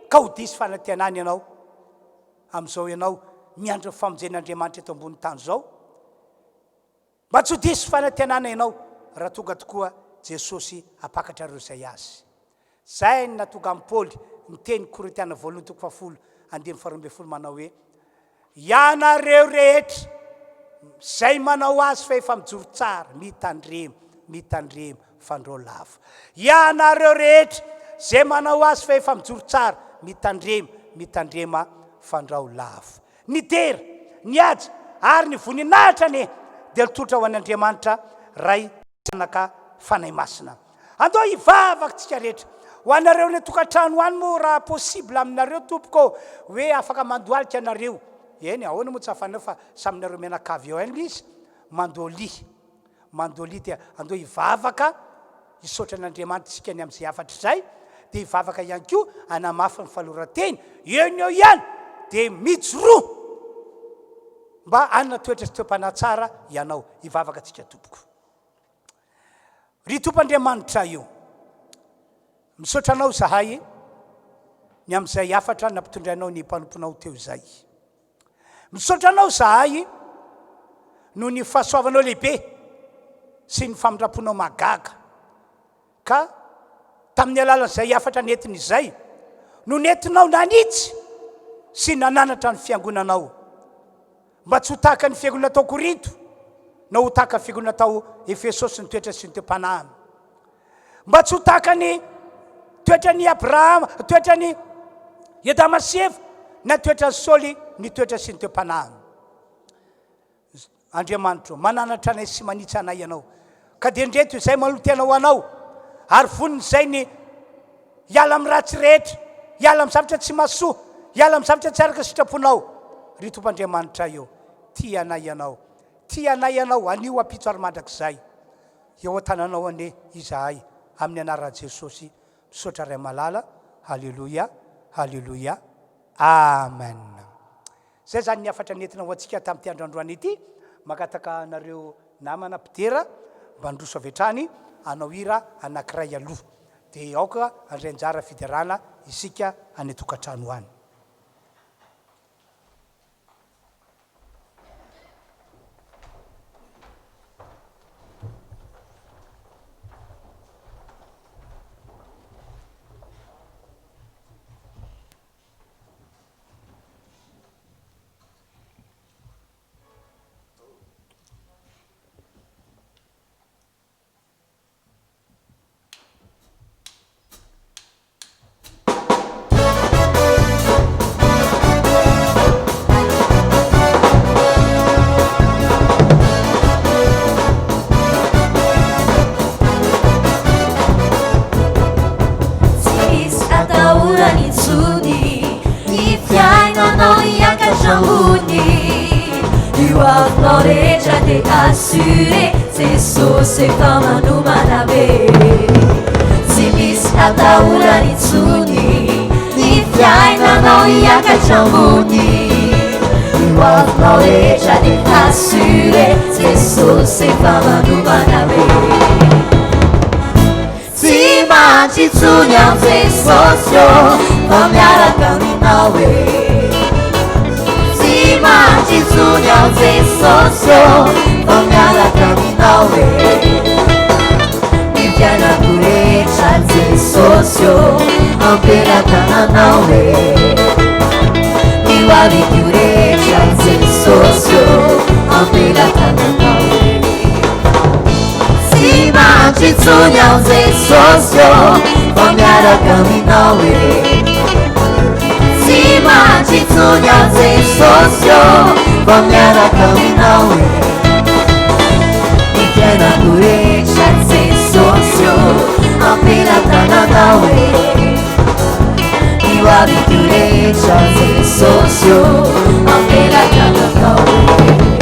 ka ho disy fanantenana ianao amin'izao ianao miandry ny famonjen'Andriamanitra eto ambony tany izao, mba tsy ho disy fanantenana ianao raha tonga tokoa Jesosy apakatra ireo izay azy. Zay ny natonga amin'ny Paoly niteny Korintiana 2:10 andininy 12 manao hoe ianareo rehetra zay manao azy fa efa mijoro tsara mitandremo fandro lava. Ianareo rehetra zay manao azy fa efa mijoro tsara mitandrema fandrao lava. Ny tera, ny aja ary ny voninahitra ne dia nitotra ho an'Andriamanitra ray sanaka fanahy masina. Andao hivavaka tsika rehetra ho anareo ny tokantrano any moa raha possible aminareo tompoko hoe afaka mandoalika anareo. Eny ahoana moa tsy hafanao fa saminareo mianakavy eo any izy mandoly dia andao hivavaka hisaotra an'Andriamanitra tsika ny amin'izay afatra izay, dia hivavaka ihany koa anamafy ny faloran-teny eo ihany dia mijoroa mba anana toetra sy toem-panahy tsara ianao. Hivavaka tsika tompoko. Ry Tompoandriamanitra io misaotra anao zahay ny amin'izay afatra nampitondrainao ny mpanomponao teo izay. Misaotra anao zahay no ny fahasoavanao lehibe sy ny famindraponao magaga, ka tamin'ny alalan'izay afatra netiny izay no nentinao nanitsy sy nananatra ny fiangonanao, mba tsy ho tahaka ny fiangonana tao Korinto na ho tahaka ny fiangonana tao Efesosy ny toetra sy ny toem-panahiny, mba tsy ho tahaka ny toetrany Abrahama, toetrany Adama sy Eva na toetrany Saoly ny toetra sy ny toem-panahiny. Andriamanitra mananatra anay sy manitsy anay ianao, ka dia ndreto izay manotenao anao ary voniny izay ny hiala amin'ny ratsy rehetra, hiala amin'ny zavatra tsy mahasoa, hiala amin'ny zavatra tsy araka sitraponao. Ry Tompoandriamanitra io tia anay ianao anio ampitso ary mandrakizay eo an-tananao ane izahay amin'ny anaran'i Jesosy misaotra ray malala. Halleluia, halleluia, amen. Zay zany ny afatra nentina ho antsika tamin'ity androandroany ity. Makataka anareo namana mpidera mba ndroso avy hatrany anao hira anankiray aloha dia aoka andray anjara fiderana isika any tokantrano any. Assuré, c'est so se fama no manabe. Si mis ataura ni tsuni, ni fiaina no iakachambuni. hoavinao rehetra de asure Jesosy efa manomana be tsy mantsitsony am Jesosy io fa miaraka aminao e tsy mantsitsony am Jesosy io fa miaraka aminao e mifiainako rehetra Jesosy io ampelatananao e mihoaviko rehetra Jesosy io ampelatananao e tsy mantsitsony am Jesosy io fa miaraka aminao e tsy mantsitsony am Jesosy io fa miaraka aminao e mifiainako rehetra Jesosy io ampelatananao e mihoaviko rehetra Jesosy io ampelatananao e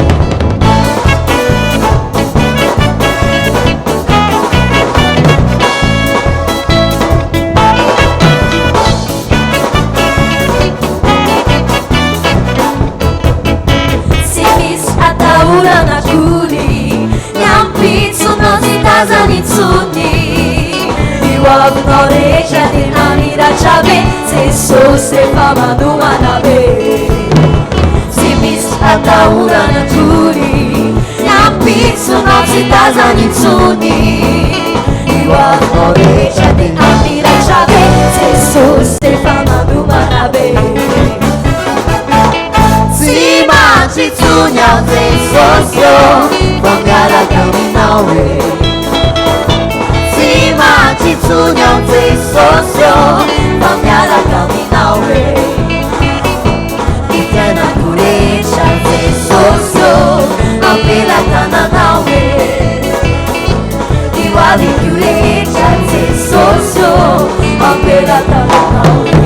Zanitsuni mihoavinao rehetra de namiratra be Jesosy efa manomana be tsy misy atahorana tory miampitsonao tsy tazanitsony mihoavinao rehetra de namiratra be Jesosy efa manomana be tsy mantsitsony am Jesosy io fa miaraka aminao e mantsitsony am Jesosy io fa miaraka aminao e mifiainako rehetra Jesosy io ampelatananao e mihoaviko rehetra Jesosy io ampelatananao e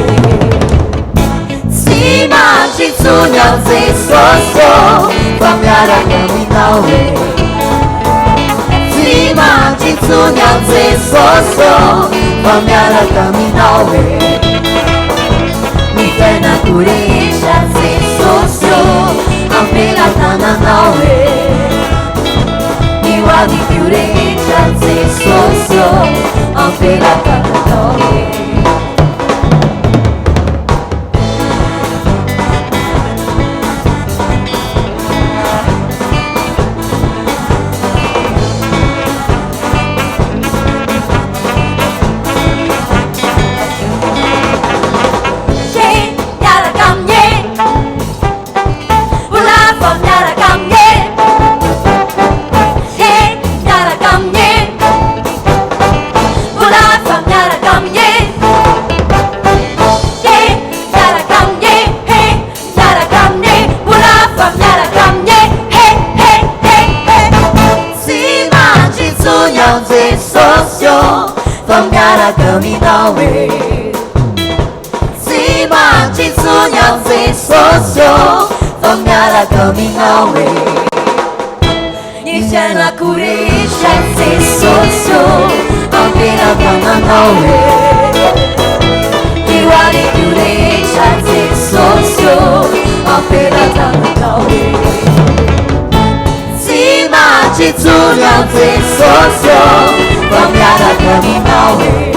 tsy mantsitsony am Jesosy io fa miaraka aminao e mantsitsony am Jesosy io fa miaraka aminao e mifiainako rehetra Jesosy io ampelatananao e mihoaviko rehetra Jesosy io ampelatananao e aminao e tsy mantsitsony am Jesosy io fa miaraka aminao e mifiainako rehetra Jesosy io ampelatananao e mihoaviko rehetra Jesosy io ampelatananao e tsy mantsitsony am Jesosy io fa miaraka aminao e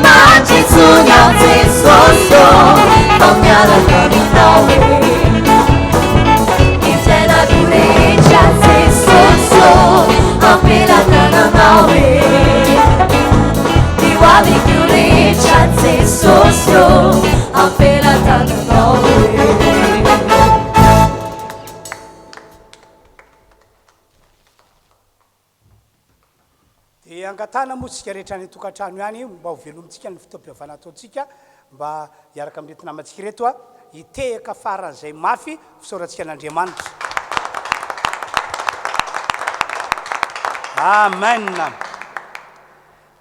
mantsitsony am Jesosy io fa miaraka aminao e mifiainako rehetra Jesosy io ampelatananao e mihoaviko rehetra Jesosy io ampelatananao e angatana moa tsika rehetra ny tokantrano ihany mba ho velomintsika ny fitoam-piavana ataontsika mba hiaraka amin'ny rety namantsika reto a hitehaka faran'izay mafy fisaorantsika an'Andriamanitra amen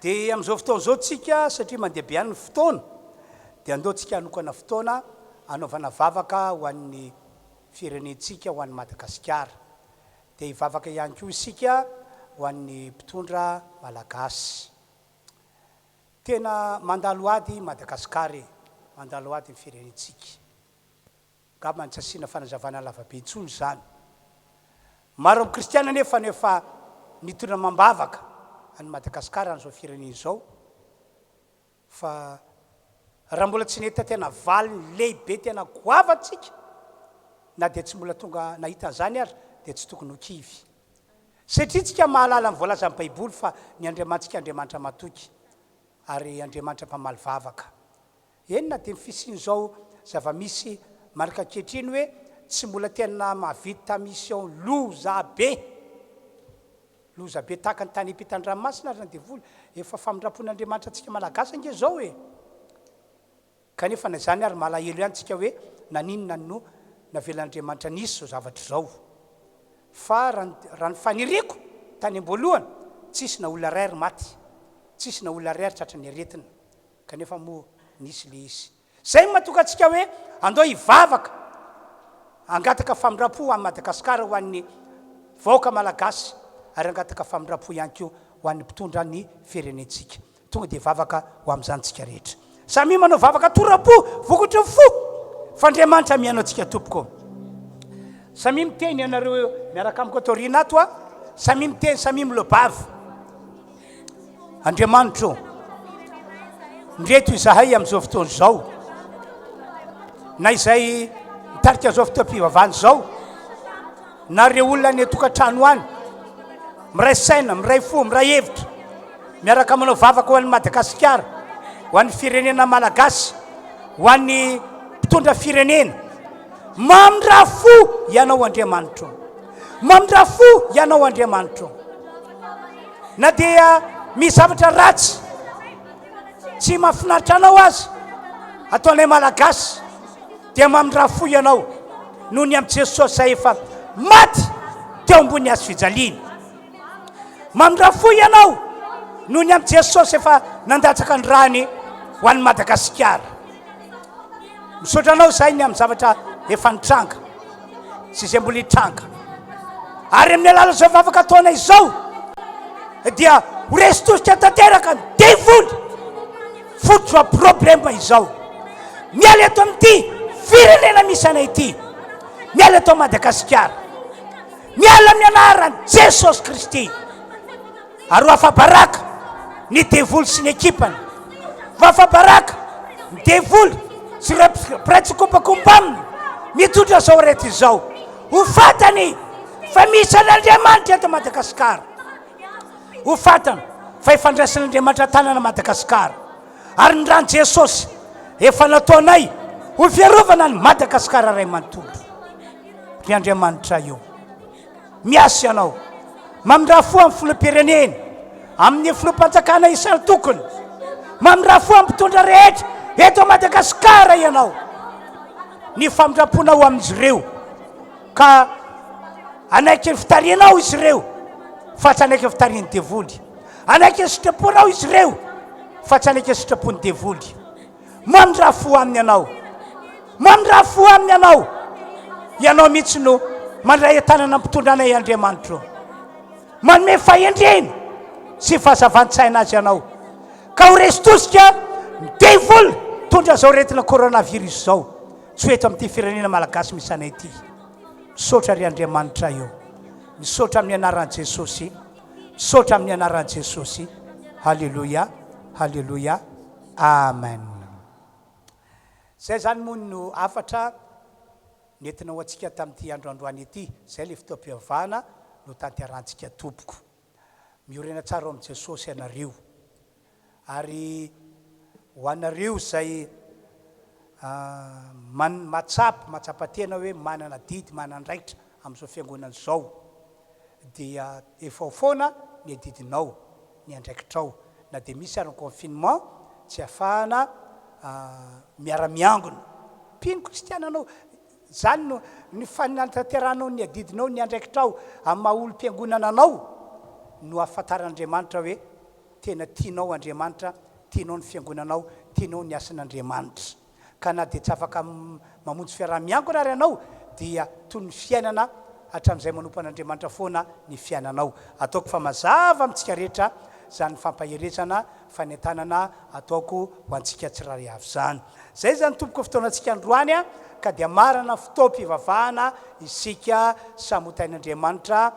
dia amin'izao fotoana izao tsika satria mandeha be any ny fotoana dia andeontsika hanokana fotoana anaovana vavaka ho an'ny firenentsika ho an'ny Madagasikara dia hivavaka ihany koa isika ho an'ny mpitondra malagasy tena mandalo ady Madagasikara mandalo ady ny firenentsika ngamba tsy asiana fanazavana lavabe intsony zany maro amin'ny kristiana nefa nefa nitondra mambavaka any Madagasikara an'izao firenena izao fa raha mbola tsy nahita tena valiny lehibe tena goavatsika na dia tsy mbola tonga nahita an'izany ary dia tsy tokony ho kivy satria tsika mahalala ny voalaza amin'ny baiboly fa ny Andriamantsika Andriamanitra matoky ary Andriamanitra mpamaly vavaka enina dia mifisiany zao zava-misy marika ankehitriny hoe tsy mbola tena mahavita mission loza be tahaka ny tany ampitan-dranomasina ary na devoly efa famindrapon'Andriamanitra antsika malagasy ange zao hoe kanefa na izany ary malahelo ihany tsika hoe naninona no navelan'Andriamanitra nisy zao zavatra zao fa raha ny faniriako tany am-boalohany tsisy na olona ray ary maty tsisy na olona ray ary tratra ny aretina kanefa moa nisy le izy zay mahatonga antsika hoe andao hivavaka angataka famindrapo amin'ny Madagasikara ho an'ny vahoaka malagasy ary angataka famindrapo ihany koa ho an'ny mpitondra ny firenentsika tonga dia vavaka ho amin'izany tsika rehetra samy manao vavaka torapo vokatra fo fa Andriamanitra mianao antsika tompoko samy miteny ianareo miaraka amiko atao rina ato a samy miteny samy milobavy Andriamanitra ndreto izahay amin'izao fotoana izao na izay mitarika zao fotoam-pivavahana zao na reo olona ny tokantrano any miray saina miray fo miray hevitra miaraka manao vavaka ho an'ny Madagasikara ho an'ny firenena malagasy ho an'ny mpitondra firenena mamindra fo ianao Andriamanitra mamindra fo ianao Andriamanitra na dia misy zavatra ratsy tsy mahafinaritra anao azy ataonay malagasy dia mamindra fo ianao noho ny amin'i Jesosy zay efa maty teo ambony hazo fijaliana mamindra fo ianao noho ny amin'i Jesosy efa nandatsaka ny rany ho an'ny Madagasikara misaotra anao zay ny amin'ny zavatra efa nitranga sy izay mbola hitranga ary amin'ny alala zao vavaka ataonay izao dia ho resitosika tanteraka ny devoly fototra problema izao miala eto amin'ity firenena misy anay ity miala eto Madagasikara miala amin'ny anaran'i Jesosy Kristy ary ho afabaraka ny devoly sy ny ekipany ho afabaraka ny devoly sy pratikompakompa aminy mitondra zao rehetra izao ho fatany fa misy an'Andriamanitra eto Madagasikara ho fatany fa ifandraisan'Andriamanitra tanana Madagasikara ary ny rany Jesosy efa nataonay ho fiarovana ny Madagasikara ray manontolo ry Andriamanitra io miasa ianao mamindra fo amin'ny filoham-pirenena amin'ny filoham-panjakana isany tokony mamindra fo amin'ny mpitondra rehetra eto Madagasikara ianao ny famindraponao amin'izy ireo ka anaiky ny fitarianao izy ireo fa tsy anaiky ny fitarian'ny devoly anaiky ny sitraponao izy ireo fa tsy anaiky ny sitrapon'ny devoly mamindra fo aminy ianao mamindra fo aminy ianao mihitsy no mandray tanana mpitondranay Andriamanitra manome fahendrena sy fahazavan-tsaina azy ianao ka ho resitosika ny devoly tondra zao retina coronavirus zao tsy eto amin'ity firenena malagasy misy anay ity misaotra ry Andriamanitra io misaotra amin'ny anaran'i Jesosy misaotra amin'ny anaran'i Jesosy halleluia halleluia amen zay zany moa no afatra nentina ho antsika tamin'ity androandroany ity zay le fotoam-pivavahana no tanterantsika tompoko miorena tsara amin'i Jesosy ianareo ary ho anareo zay matsapa tena hoe manana didy manandraikitra amin'izao fiangonana zao dia efa foana ny adidinao ny andraikitrao na dia misy ary ny confinement tsy ahafahana miara-miangona mpino kristiana anao zany no ny fanantanteranao ny adidinao ny andraikitrao amin'ny maha-olo-mpiangonana anao no ahafantaran'Andriamanitra hoe tena tianao Andriamanitra tianao ny fiangonanao tianao ny asan'Andriamanitra ka na dia tsy afaka mamonjy fiaraha-miangona ary ianao dia toy ny fiainana hatramin'izay manompan'Andriamanitra foana ny fiainanao ataoko fa mazava amintsika rehetra zany fampaherezana fanentanana ataoko ho antsika tsiraiavy zany zay zany tompoko fotoanantsika androany a ka dia marana fotoam-pivavahana isika samotain'Andriamanitra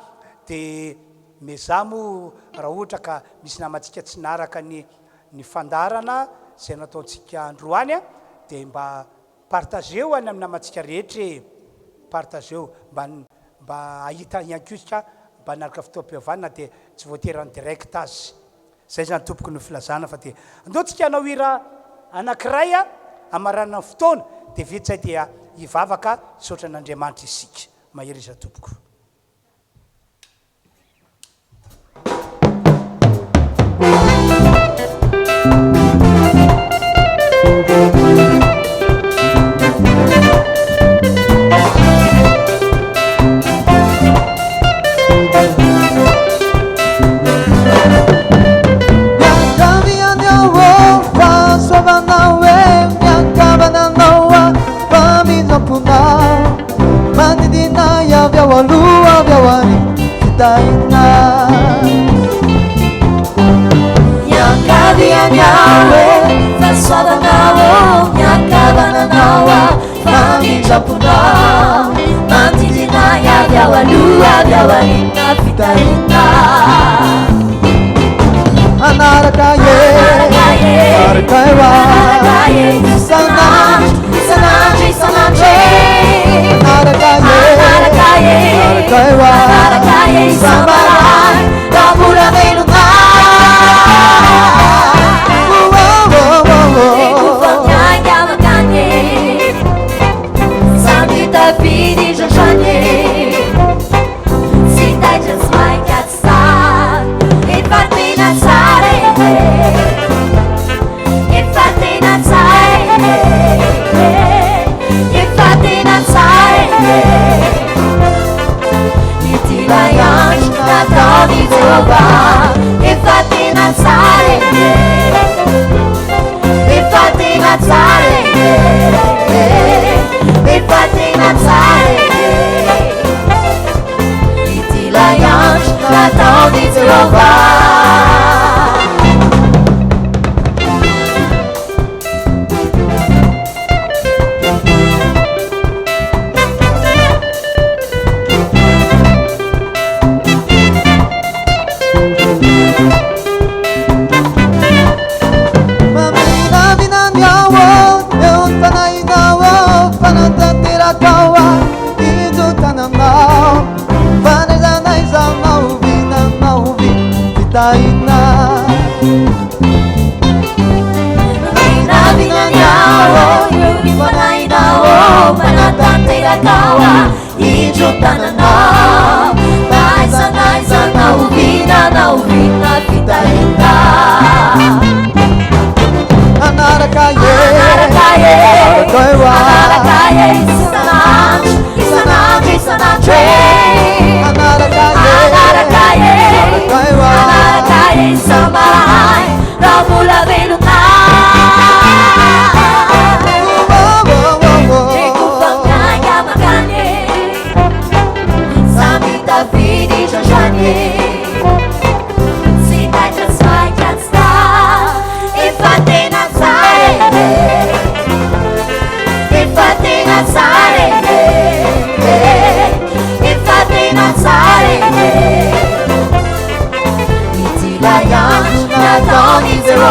dia mezamo raha ohatra ka misy namantsika tsy naraka ny fandarana zay nataontsika androany a dia mba partageo any amin'ny namantsika rehetra partageo mba ahita iankoisika mba naraka fotoam-pivavahana dia tsy voaterany direct azy zay zany tompoko ny filazana fa dia andeontsika anao hira anankiray a amaranana fotoana dia vetsay dia hivavaka saotra n'Andriamanitra isika mahery iza tompoko.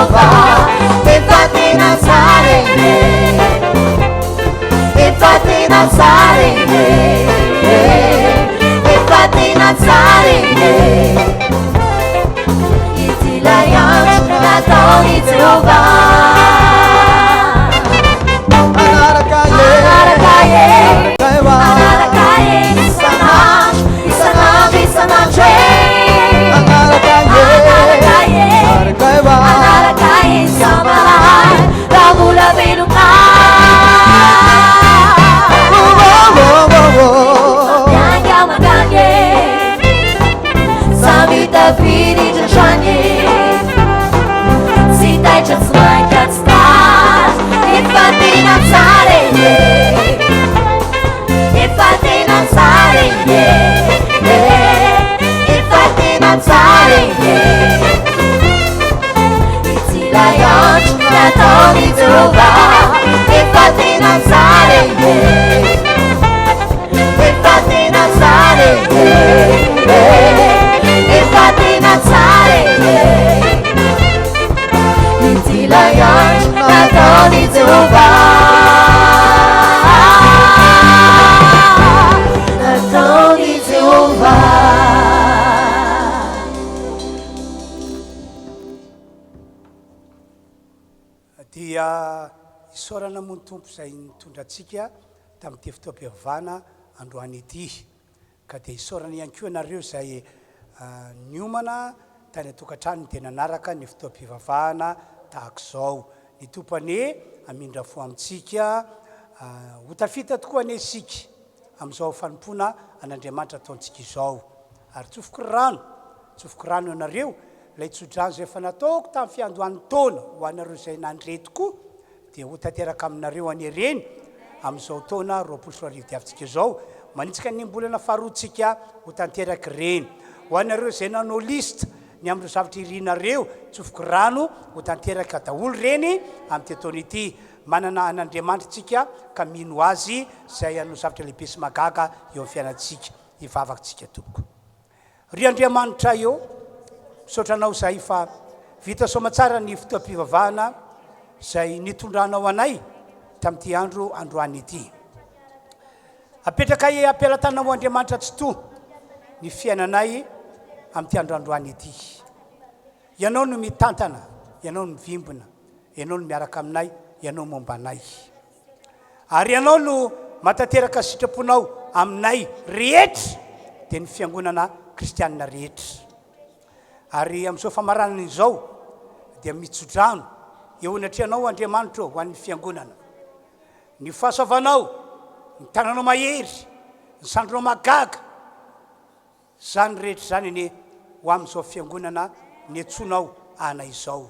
Jehovah. dia isaorana moa ny tompo izay nitondra antsika tamin'ity fotoam-pivavahana androany ity ka dia isaorana ihany koa ianareo izay niomana tany atokantrano dia nanaraka ny fotoam-pivavahana tahaka izao ny tompany amindra fo amintsika ho tafita tokoa ane isika amin'izao fanompoana an'Andriamanitra ataontsika izao ary tsofoko rano ianareo ilay tsodrano izay efa nataoko tamin'ny fiandohan'ny taona ho anareo izay nandretoko dia ho tanteraka aminareo anyreny amin'izao taona 2024 diavintsika izao manitsika ny mbolana faharoantsika ho tanteraka reny ho anareo izay nanao lista ny amin'ireo zavatra irinareo tsofoko rano ho tanteraka daholo reny amin'ity taona ity manana an'Andriamanitra tsika ka mino azy izay hanao zavatra lehibe sy magaga eo amin'ny fiainantsika hivavakantsika tompoko ry Andriamanitra eo misaotranao izay fa vita soamantsara ny fotoam-pivavahana izay nitondranao anay tamin'ity androany ity apetraka ampialatanao Andriamanitra tsy to ny fiainanay amin'ity androany ity ianao no mitantana ianao no mivimbona ianao no miaraka aminay ianao momba anay ary ianao no matateraka sitraponao aminay rehetra dia ny fiangonana kristianina rehetra ary amin'izao famaranana izao dia mitsodrano eo anatrehanao Andriamanitra ho an'ny fiangonana ny fahasoavanao ny tananao mahery ny sandronao magaga zany rehetra zany ny ho amin'izao fiangonana ny antsonao anay izao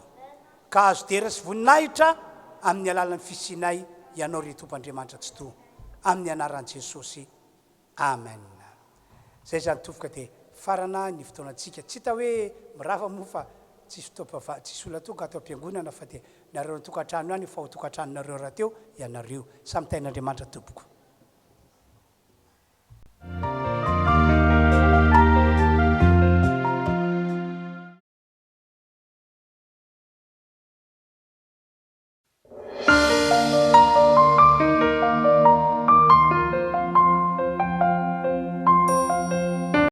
ka azo dera sy voninahitra amin'ny alalan'ny fisinay ianao ry tompoandriamanitra tsy to amin'ny anaran'i Jesosy amen zay zany tofoka dia farana ny fotoanantsika tsy hita hoe mirava moa fa tsisy olona tonga atao am-piangonana fa dia nareo ny tokantrano ihany fa ho tokantranonareo rahateo ianareo samy tain'Andriamanitra tompoko